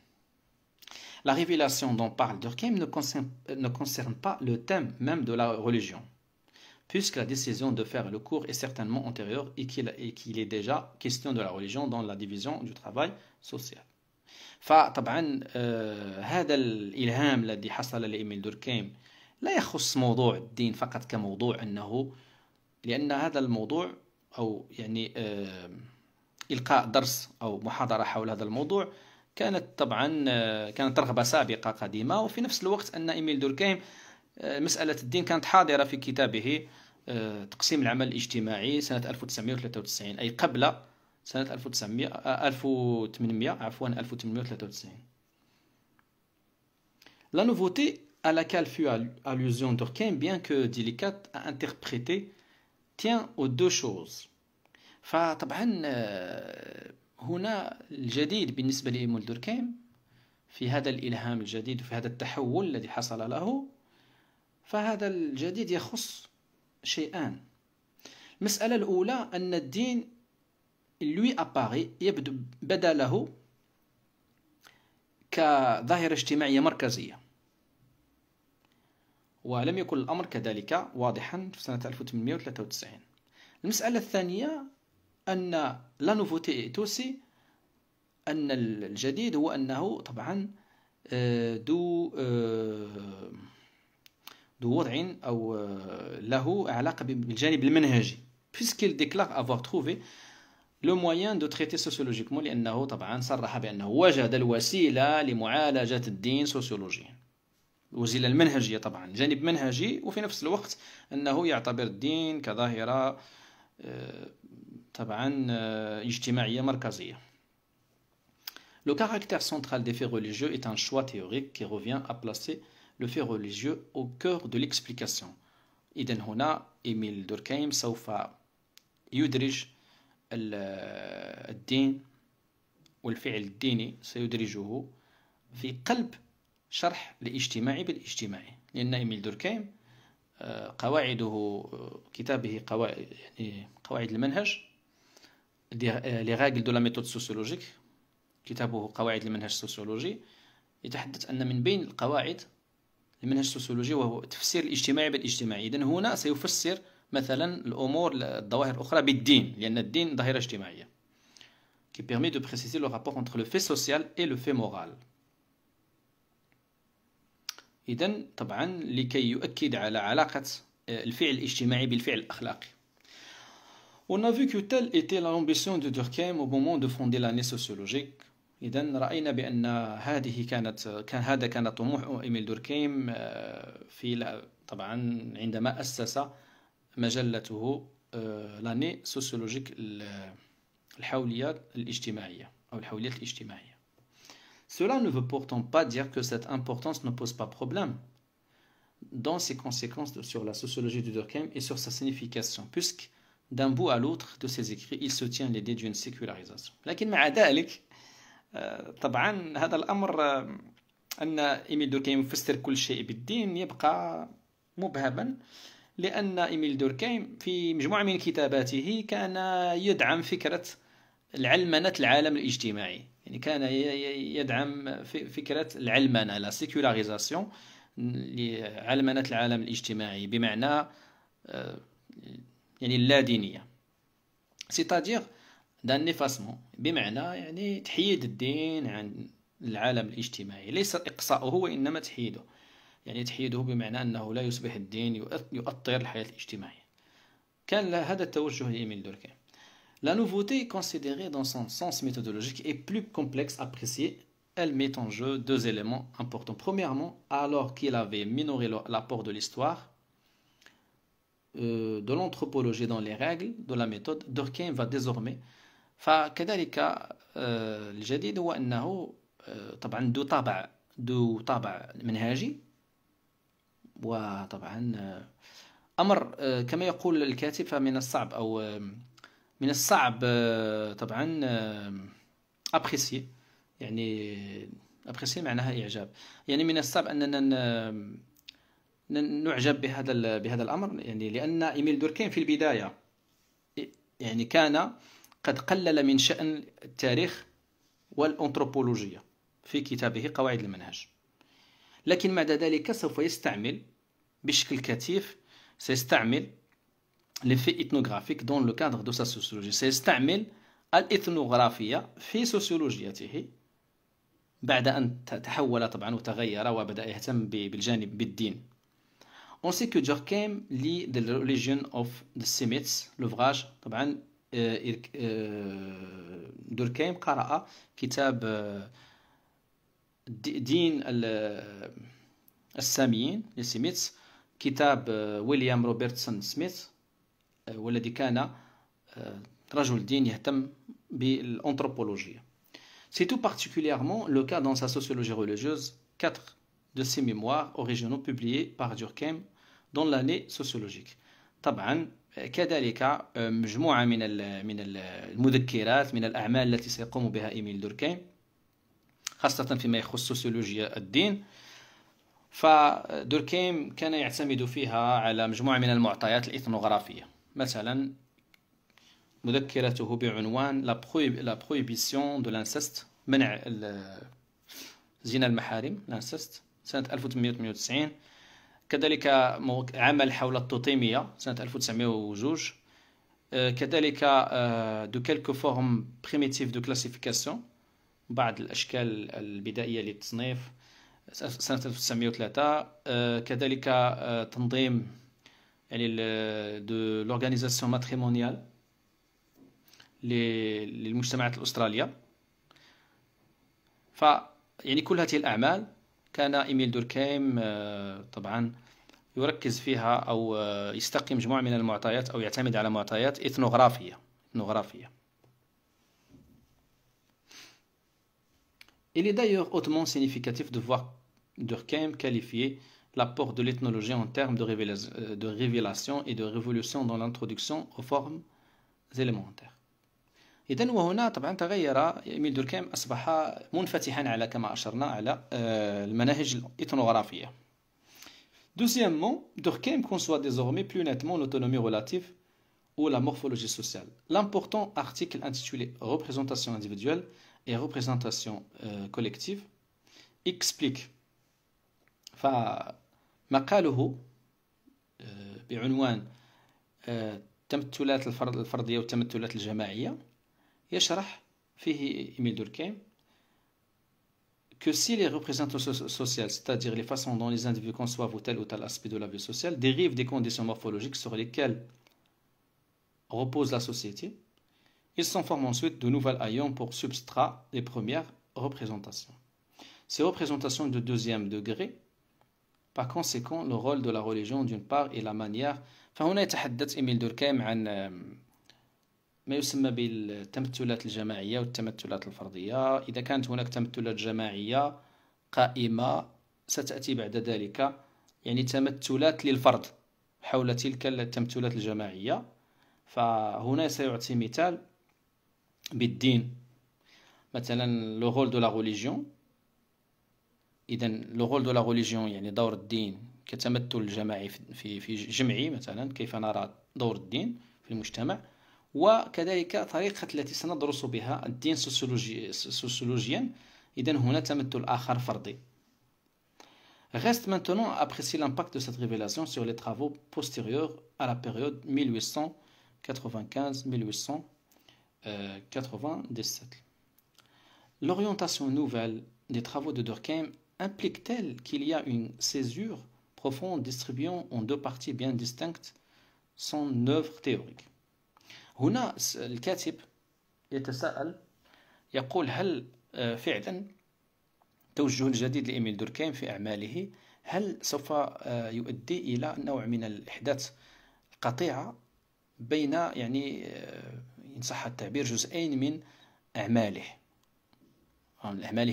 [SPEAKER 1] La révélation dont parle Durkheim ne concerne pas le thème même de la religion, puisque la décision de faire le cours est certainement antérieure et qu'il est déjà question de la religion dans la division du travail social. فطبعا هذا الإلهام الذي حصل لإيميل دوركهيم لا يخص موضوع الدين فقط كموضوع، أنه لأن هذا الموضوع أو يعني إلقاء درس أو محاضرة حول هذا الموضوع كانت طبعا كانت رغبة سابقة قديمة، وفي نفس الوقت أن إيميل دوركهيم مسألة الدين كانت حاضرة في كتابه تقسيم العمل الاجتماعي سنة 1993، أي قبل سنة 1893. La nouveauté à laquelle fait allusion Durkheim, bien que délicate à interpréter, tient aux deux choses. فطبعا هنا الجديد بالنسبة لإيميل دوركهيم في هذا الإلهام الجديد وفي هذا التحول الذي حصل له، فهذا الجديد يخص شيئان. المسألة الأولى أن الدين lui apparaît بدا له كظاهرة اجتماعية مركزية، ولم يكن الأمر كذلك واضحا في سنة 1893. المسألة الثانية أن لا نوفوتي توسي أن الجديد هو أنه طبعا ذو وضع أو له علاقة بالجانب المنهجي، puisqu'il déclare avoir trouvé لو موان دو تريتي سوسيولوجيكمون، لأنه طبعا صرح بأنه وجد الوسيلة لمعالجة الدين سوسيولوجيا، الوسيلة المنهجية طبعا، جانب منهجي، وفي نفس الوقت أنه يعتبر الدين كظاهرة طبعا اجتماعية مركزية. Le caractère central des faits religieux est un choix théorique qui revient à placer le fait religieux au cœur de l'explication. إذن هنا إيميل دوركهيم سوف يدرج الدين والفعل الديني، سيدرجه في قلب شرح الاجتماعي بالاجتماعي، لأن إيميل دوركهيم قواعده كتابه قواعد المنهج les règles de la méthode sociologique، كتابه قواعد المنهج السوسيولوجي، يتحدث أن من بين القواعد المنهج السوسيولوجي وهو تفسير الاجتماعي بالاجتماعي. إذن هنا سيفسر مثلا الأمور الظواهر الأخرى بالدين، لأن الدين ظاهرة اجتماعية qui permet de préciser le rapport entre le fait social et le fait moral. إذن طبعا لكي يؤكد على علاقة الفعل الاجتماعي بالفعل الأخلاقي. On a vu que telle était l'ambition de Durkheim au moment de fonder l'année sociologique. إذن رأينا بأن هذا كان طموح إيميل دوركهيم في طبعا عندما أسس مجلته l'année sociologique، الحوليات الاجتماعية أو الحوليات الاجتماعية. Cela ne veut pourtant pas dire que cette importance ne pose pas problème dans ses conséquences sur la sociologie de Durkheim et sur sa signification, puisque d'un bout à l'autre de ses écrits, il soutient l'idée d'une sécularisation. لكن مع ذلك طبعا هذا الأمر أن إيميل دوركهيم يفسر كل شيء بالدين يبقى مبهما، لأن إيميل دوركهيم في مجموعة من كتاباته كان يدعم فكرة العلمنة العالم الاجتماعي، يعني كان يدعم فكرة العلمنة لا سيكولاريزاسيون لعلمنة العالم الاجتماعي، بمعنى يعني اللادينية، c'est-à-dire d'un effacement، بمعنى يعني تحييد الدين عن العالم الاجتماعي، ليس إقصاؤه وإنما تحييده، يعني تحييده بمعنى أنه لا يصبح الدين يؤطر الحياة الاجتماعية. كان هذا التوجه لإيميل دوركهيم. La nouveauté considérée dans son sens méthodologique est plus complexe à apprécier. Elle met en jeu deux éléments importants. Premièrement, alors qu'il avait minoré l'apport de l'histoire, de l'anthropologie dans les règles de la méthode, Durkheim va désormais فكذلك الجديد هو أنه طبعا ذو طابع منهاجي، وطبعا أمر كما يقول الكاتب فمن الصعب أو من الصعب طبعا أبريسي، يعني أبريسي معناها إعجاب، يعني من الصعب أننا نعجب بهذا الأمر، يعني لأن إيميل دوركهيم في البداية يعني كان قد قلل من شأن التاريخ والأنثروبولوجيا في كتابه قواعد المنهج، لكن بعد ذلك سوف يستعمل بشكل كثيف، سيستعمل l'effet ethnographique dans le cadre de sa sociologie، سيستعمل الإثنوغرافية في سوسيولوجيته بعد أن تحول طبعا وتغير وبدأ يهتم بالجانب بالدين. On sait que Durkheim lit The Religion of the Semites، l'ouvrage طبعا دوركهيم قرأ كتاب دين الساميين السميث، كتاب ويليام روبرتسون سميث، والذي كان رجل دين يهتم بالأنثروبولوجيا. C'est tout particulièrement le cas dans sa sociologie religieuse, 4 de ses mémoires originaux publiés par Durkheim dans l'année sociologique. طبعا كذلك مجموعة من المذكرات من الأعمال التي سيقوم بها إيميل دوركهيم خاصة فيما يخص سوسيولوجيا الدين، فدوركهيم كان يعتمد فيها على مجموعة من المعطيات الإثنوغرافية، مثلا مذكرته بعنوان La prohibition de l'inceste، منع زنا المحارم الانسست، سنة 1898. كذلك عمل حول التوطيمية سنة 1902. كذلك de quelques formes primitives de classification، بعض الأشكال البدائية للتصنيف سنة 1903. كذلك تنظيم يعني de l'organisation matrimoniale للمجتمعات الأسترالية. يعني كل هذه الأعمال كان إيميل دوركهيم طبعا يركز فيها أو يستقي مجموعة من المعطيات أو يعتمد على معطيات إثنوغرافية. Il est d'ailleurs hautement significatif de voir Durkheim qualifier l'apport de l'ethnologie en termes de révélation et de révolution dans l'introduction aux formes élémentaires. إذن وهنا طبعا تغير إيميل دوركهيم، أصبح منفتحا على كما أشرنا على المناهج الإثنوغرافية. Deuxièmement, Durkheim conçoit désormais plus nettement l'autonomie relative ou la morphologie sociale. L'important article intitulé Représentation individuelle et représentation collective explique فمقاله بعنوان التمثلات الفردية والتمثلات الجماعية يشرح فيه إيميل دوركهيم que si les représentations sociales, c'est-à-dire les façons dont les individus conçoivent tel ou tel aspect de la vie sociale, dérivent des conditions morphologiques sur lesquelles repose la société, ils s'en forment ensuite de nouveaux haillons pour substrat les premières représentations. Ces représentations de deuxième degré, par conséquent, le rôle de la religion d'une part et la manière. فهنا يتحدث إيميل دوركهيم عن ما يسمى بالتمثلات الجماعية والتمثلات الفردية. إذا كانت هناك تمثلات جماعية قائمة ستأتي بعد ذلك يعني تمثلات للفرد حول تلك التمثلات الجماعية. فهنا سيعطي مثال بالدين، مثلا le rôle de la religion. إذن le rôle de la religion يعني دور الدين كتمثل الجماعي في جمعي، مثلا كيف نرى دور الدين في المجتمع، وكذلك طريقة التي سندرس بها الدين سوسيولوجيا. إذن هنا تمثل آخر فردي. Reste maintenant à apprécier l'impact de cette révélation sur les travaux postérieurs à la période 1895-1897. L'orientation nouvelle des travaux de Durkheim implique-t-elle qu'il y a une césure profonde distribuant en deux parties bien distinctes son œuvre théorique. هنا الكاتب يتساءل يقول هل فعلا توجه الجديد لإيميل دوركهيم في أعماله هل سوف يؤدي إلى نوع من الإحداث القطيعة بين يعني إن صح التعبير جزئين من أعماله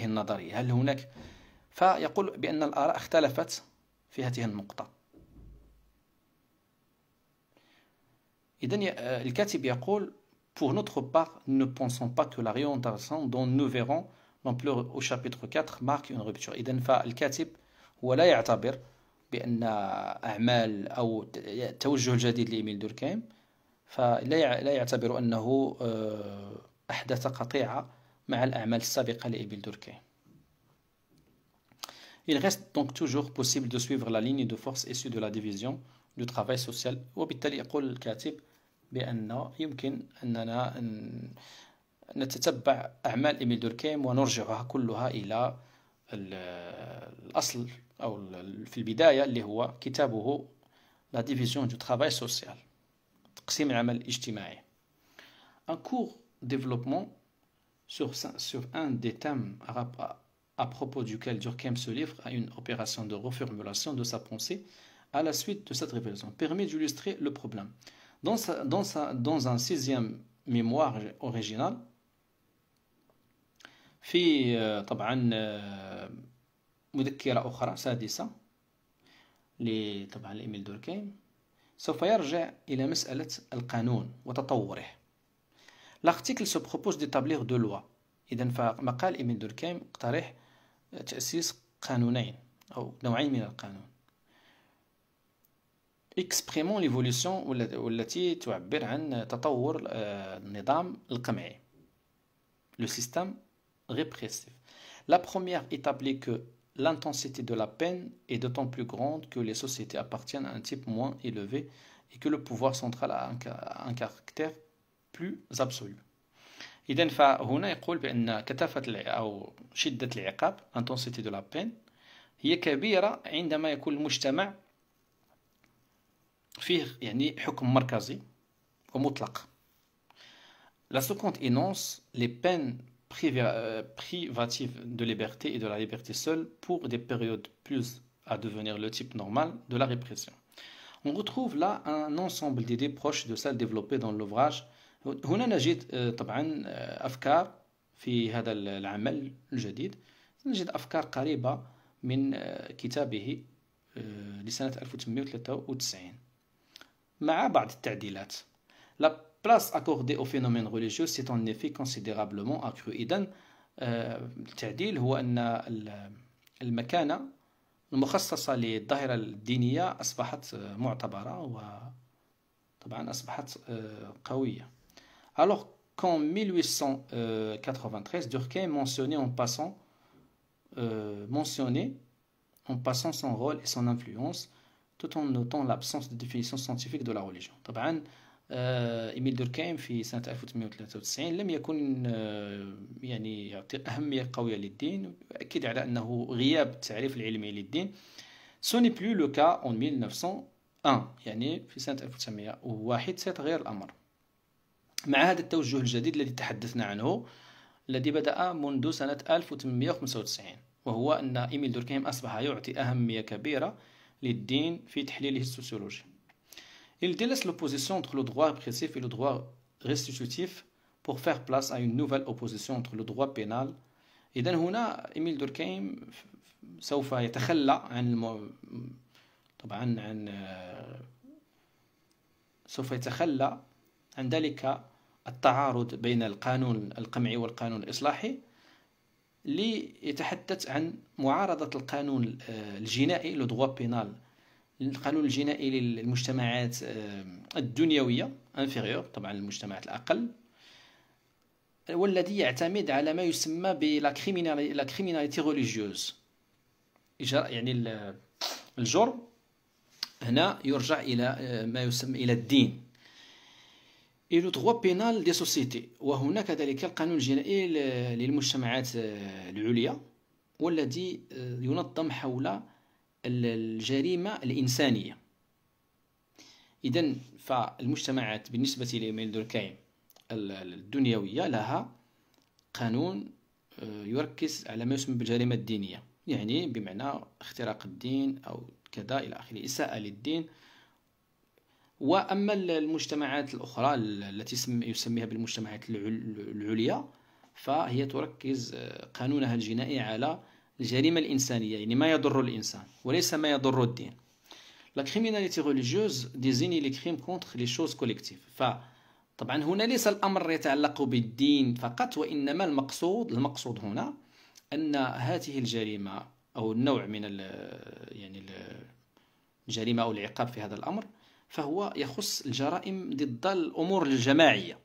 [SPEAKER 1] النظرية؟ هل هناك؟ فيقول بأن الآراء اختلفت في هذه النقطة. إذن الكاتب يقول Pour notre part, nous ne pensons pas que la réorientation dont nous verrons l'ampleur au chapitre 4 marque une rupture. إذن فالكاتب هو لا يعتبر بأن أعمال أو التوجه الجديد لإيميل دوركهيم فلا يعتبر أنه أحدث قطيعة مع الأعمال السابقة لإيميل دوركهيم. Il reste donc toujours possible de suivre la ligne de force issue de la division du travail social. وبالتالي يقول الكاتب بأن يمكن أننا نتتبع أعمال إيميل دوركهيم ونرجعها كلها إلى الأصل أو في البداية اللي هو كتابه La division du travail social، تقسيم العمل الاجتماعي. Un court développement sur un des thèmes à propos duquel Durkheim se livre à une opération de reformulation de sa pensée à la suite de cette révélation permet d'illustrer le problème. Dans un sixième mémoire original في طبعا مذكرة أخرى سادسة طبعا لإيميل دوركهيم سوف يرجع إلى مسألة القانون وتطوره. L'article se propose d'établir deux lois. إذن فمقال إيميل دوركهيم اقترح تأسيس قانونين أو نوعين من القانون exprimant l'évolution والتي تعبر عن تطور النظام القمعي le système répressif. La première établit que l'intensité de la peine est d'autant plus grande que les sociétés appartiennent à un type moins élevé et que le pouvoir central a un caractère plus absolu. إذن فهنا يقول بأن كثافة أو شدة العقاب intensité de la peine هي كبيرة عندما يكون المجتمع فيه يعني حكم مركزي ومطلق. La seconde énonce les peines privatives de liberté et de la liberté seule pour des périodes plus à devenir le type normal de la répression. On retrouve là un ensemble d'idées proches de celles développées dans l'ouvrage. هنا نجد طبعا أفكار في هذا العمل الجديد، نجد أفكار قريبة من كتابه لسنة 1893 مع بعض التعديلات. La place accordée au phénomène religieux s'est en effet considérablement accrue. إذن التعديل هو أن المكانة المخصصة للظاهرة الدينية أصبحت معتبرة وطبعا أصبحت قوية. Alors qu'en 1893, Durkheim mentionnait en passant son rôle et son influence tout en notant l'absence de définition scientifique de la religion. طبعا إيميل دوركهايم في سنة 1893 لم يكن يعني يعطي أهمية قوية للدين، ويؤكد على أنه غياب التعريف العلمي للدين. Ce n'est plus le cas en 1901، يعني في سنة 1901 سيتغير الأمر مع هذا التوجه الجديد الذي تحدثنا عنه، الذي بدأ منذ سنة 1895، وهو أن إيميل دوركهايم أصبح يعطي أهمية كبيرة للدين في تحليله السوسيولوجي. Il délaisse l'opposition entre le droit répressif et le droit restitutif pour faire place à une nouvelle opposition entre le droit pénal. إذن هنا إيميل دوركهايم سوف يتخلى عن ذلك التعارض بين القانون القمعي والقانون الإصلاحي، ليتحدث عن معارضة القانون الجنائي le droit pénal، القانون الجنائي للمجتمعات الدنيوية inférieure، طبعا المجتمعات الأقل، والذي يعتمد على ما يسمى بلا criminalité religieuse، يعني الجرم هنا يرجع إلى ما يسمى إلى الدين. et le droit pénal des sociétés، وهناك كذلك القانون الجنائي للمجتمعات العليا، والذي ينظم حول الجريمة الإنسانية. إذن فالمجتمعات بالنسبة لإيميل دوركهايم الدنيوية لها قانون يركز على ما يسمى بالجريمة الدينية، يعني بمعنى اختراق الدين أو كذا إلى آخره، إساءة للدين. وأما المجتمعات الأخرى التي يسميها بالمجتمعات العليا فهي تركز قانونها الجنائي على الجريمة الإنسانية، يعني ما يضر الإنسان وليس ما يضر الدين. La criminalité religieuse désigne les crimes contre les choses collectives. فطبعا هنا ليس الأمر يتعلق بالدين فقط، وإنما المقصود هنا أن هذه الجريمة أو النوع من يعني الجريمة أو العقاب في هذا الأمر فهو يخص الجرائم ضد الأمور الجماعية.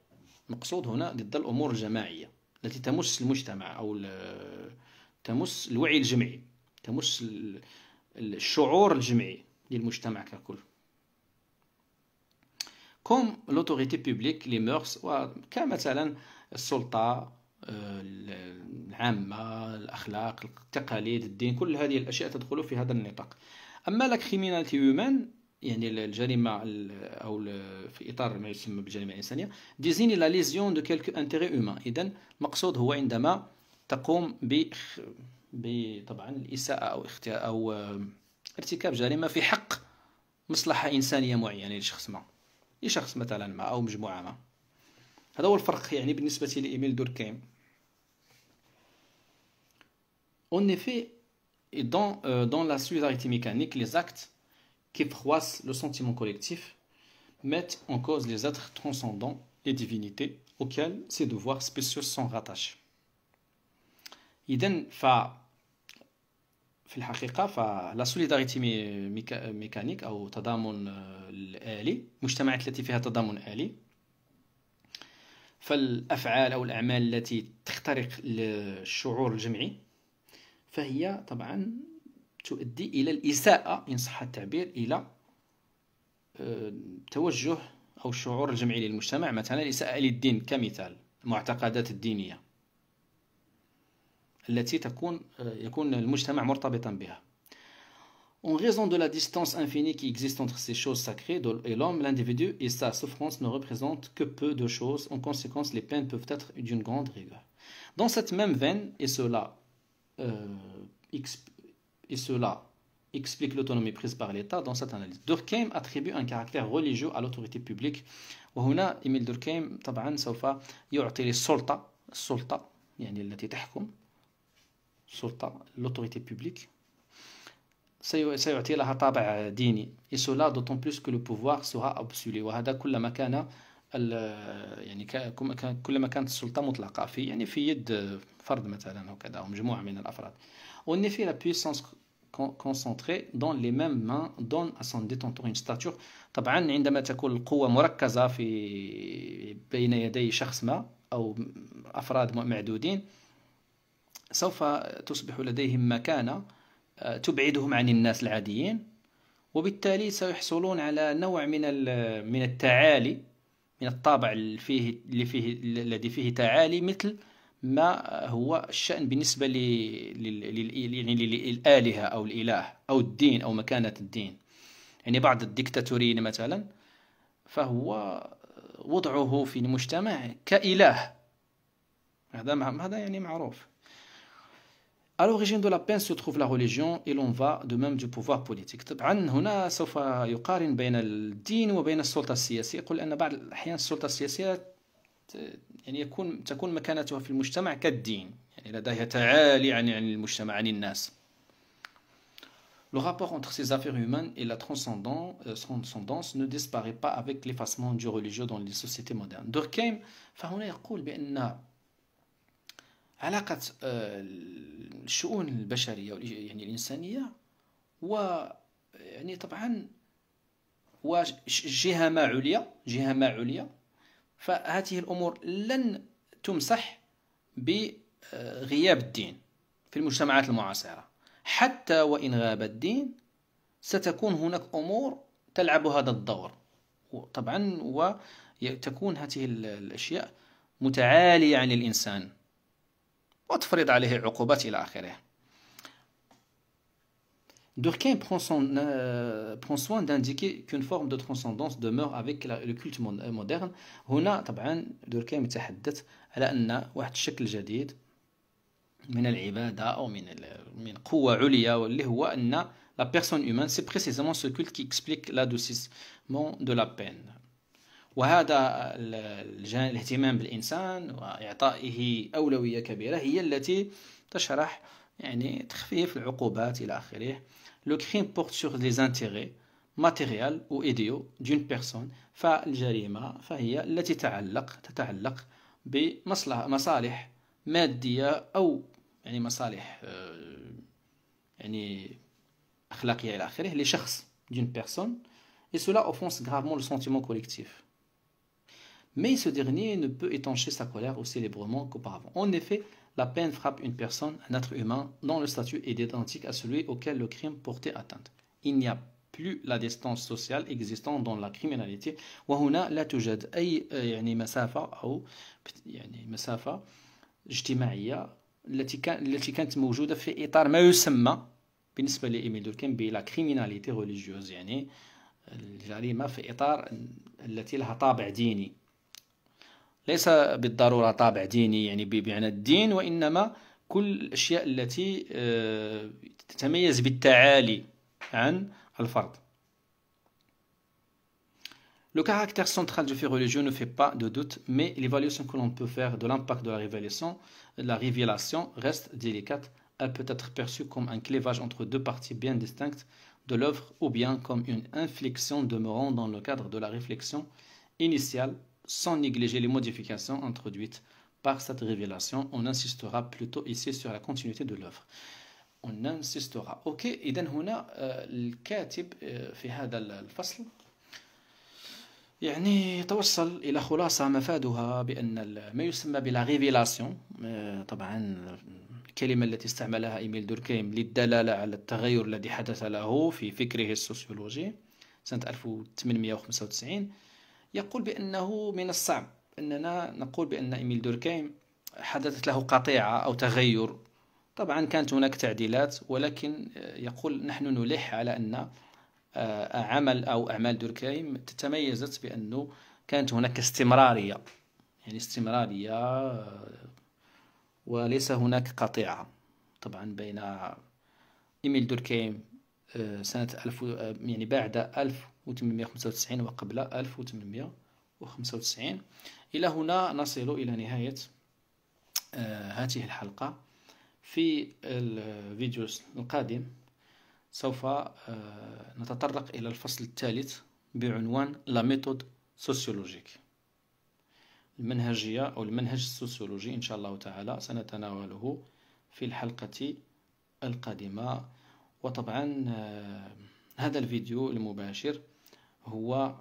[SPEAKER 1] المقصود هنا ضد الأمور الجماعية التي تمس المجتمع أو تمس الوعي الجمعي، تمس الشعور الجمعي للمجتمع ككل، كوم l'autorité publique les mœurs، وكمثلا السلطة العامة، الأخلاق، التقاليد، الدين، كل هذه الأشياء تدخل في هذا النطاق. أما la criminalité humaine يعني الجريمة أو في إطار ما يسمى بالجريمة الإنسانية désigne la lésion de quelque intérêt humain. إذن المقصود هو عندما تقوم طبعا الإساءة أو ارتكاب جريمة في حق مصلحة إنسانية معينة لشخص مثلا ما أو مجموعة ما. هذا هو الفرق يعني بالنسبة لإيميل دوركهايم. En effet, dans la solidarité mécanique, les actes qui froissent le sentiment collectif mettent en cause les êtres transcendants et divinités auxquels ces devoirs spéciaux sont rattachés. إذن في الحقيقة فلا سوليداريتي ميكانيك أو تضامن الآلي، مجتمعات التي فيها تضامن آلي، فالأفعال أو الأعمال التي تخترق الشعور الجمعي فهي طبعا تؤدي إلى الإساءة إن صح التعبير إلى توجه أو الشعور الجمعي للمجتمع، مثلا الإساءة للدين كمثال، المعتقدات الدينية التي يكون المجتمع مرتبطا بها. En raison de la distance infinie qui existe entre ces choses sacrées et l'homme, l'individu et sa souffrance ne représentent que peu de choses. En conséquence, les peines peuvent être d'une grande rigueur. Dans cette même veine, euh, et cela explique l'autonomie prise par l'État dans cette analyse. Durkheim attribue un caractère religieux à l'autorité publique. وهنا إيميل دوركهيم طبعا سوف يعطي السلطة يعني التي تحكم l'autorité publique سيعطي لها طابع ديني. Et cela d'autant plus que le pouvoir sera absolu. وهذا كلما كان يعني كلما كانت السلطة مطلقة في يد فرد مثلا وكذا أو مجموعة من الأفراد. En effet, la puissance concentrée dans les mêmes mains donne à son détenteur une stature. طبعا عندما تكون القوة مركزة بين يدي شخص ما أو أفراد معدودين سوف تصبح لديهم مكانة تبعدهم عن الناس العاديين، وبالتالي سيحصلون على نوع من التعالي، من الطابع الذي فيه تعالي، مثل ما هو الشأن بالنسبة للآلهة أو الإله أو الدين أو مكانة الدين. يعني بعض الديكتاتوريين مثلا فهو وضعه في المجتمع كإله، هذا يعني معروف. À l'origine de la peine se trouve la religion et l'on va de même du pouvoir politique. طبعا هنا سوف يقارن بين الدين وبين السلطة السياسية. يقول أن بعض الأحيان السلطة السياسية يعني تكون مكانتها في المجتمع كالدين، يعني لديها تعالي عن المجتمع، عن الناس. Le rapport entre ces affaires humaines et la transcendance ne disparaît pas avec l'effacement du religieux dans les sociétés modernes. Durkheim فهنا يقول بأن علاقة الشؤون البشرية يعني الإنسانية يعني طبعا وجهة ما عليا، فهذه الأمور لن تمسح بغياب الدين في المجتمعات المعاصرة. حتى وإن غاب الدين ستكون هناك أمور تلعب هذا الدور طبعا، وتكون هذه الأشياء متعالية عن الإنسان وتفرض عليه عقوبات إلى آخره. Durkheim prend soin d'indiquer qu'une forme de transcendance demeure avec le culte moderne. هنا طبعا دوركهيم يتحدث على أن واحد الشكل جديد من العبادة أو من قوة عليا، واللي هو أن la personne humaine, c'est précisément ce culte qui explique l'adoucissement de la peine. وهذا الاهتمام بالإنسان وإعطائه أولوية كبيرة هي التي تشرح يعني تخفيف العقوبات إلى آخره. Le crime porte sur les intérêts matériels ou idéaux d'une personne. فالجريمة فهي التي تتعلق بمصالح مادية أو يعني مصالح يعني أخلاقية إلى آخره لشخص d'une personne, et cela offense gravement le sentiment collectif. Mais ce dernier ne peut étancher sa colère aussi librement qu'auparavant. En effet, la peine frappe une personne, un être humain, dont le statut est identique à celui auquel le crime portait atteinte. Il n'y a plus la distance sociale existant dans la criminalité. وهنا لا توجد أي يعني مسافة أو يعني مسافة اجتماعية التي كانت موجودة في إطار ما يسمى بالنسبة لإيميل دوركهيم بلا criminalité religieuse، يعني الجريمة في إطار التي لها طابع ديني. ليس بالضرورة طابع ديني يعني بمعنى الدين، وإنما كل الأشياء التي تتميز بالتعالي عن الفرد. Le caractère central du fait religieux ne fait pas de doute, mais l'évaluation que l'on peut faire de l'impact de la révélation reste délicate. Elle peut être perçue comme un clivage entre deux parties bien distinctes de l'œuvre, ou bien comme une inflexion demeurant dans le cadre de la réflexion initiale, sans négliger les modifications introduites par cette révélation. On insistera plutôt ici sur la continuité de l'œuvre. On insistera. Ok, إذن هنا الكاتب في هذا الفصل يعني توصل إلى خلاصة مفادها بأن ما يسمى بلا ريفيلاسيون، طبعا الكلمة التي استعملها إيميل دوركهيم للدلالة على التغير الذي حدث له في فكره السوسيولوجي سنة 1895، يقول بأنه من الصعب أننا نقول بأن إيميل دوركهيم حدثت له قطيعة أو تغير طبعا كانت هناك تعديلات، ولكن يقول نحن نلح على أن عمل أو أعمال دوركهايم تتميزت بأنه كانت هناك استمرارية، يعني استمرارية وليس هناك قطيعة. طبعا بين إيميل دوركهايم سنة يعني بعد 1895 وقبل 1895. إلى هنا نصل إلى نهاية هذه الحلقة. في الفيديو القادم سوف نتطرق إلى الفصل الثالث بعنوان لا ميثود سوسيولوجيك، المنهجية أو المنهج السوسيولوجي. إن شاء الله تعالى سنتناوله في الحلقة القادمة. وطبعا هذا الفيديو المباشر هو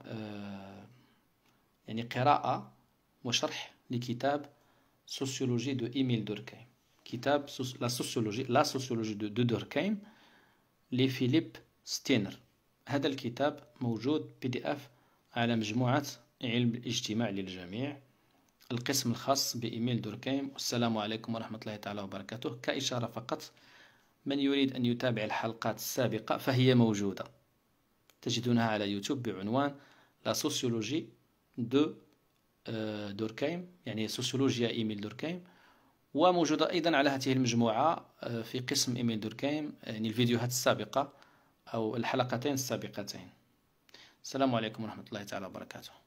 [SPEAKER 1] يعني قراءة وشرح لكتاب سوسيولوجي دو إيميل دوركهايم، كتاب لا سوسيولوجي دو دوركهايم لفيليب ستينر. هذا الكتاب موجود PDF على مجموعة علم الاجتماع للجميع، القسم الخاص بإيميل دوركهايم. والسلام عليكم ورحمة الله تعالى وبركاته. كإشارة فقط، من يريد أن يتابع الحلقات السابقة فهي موجودة، تجدونها على يوتيوب بعنوان لا سوسيولوجي دو دوركهايم، يعني سوسيولوجيا إيميل دوركهايم، وموجودة أيضا على هذه المجموعة في قسم إيميل دوركهايم، يعني الفيديوهات السابقة أو الحلقتين السابقتين. السلام عليكم ورحمة الله تعالى وبركاته.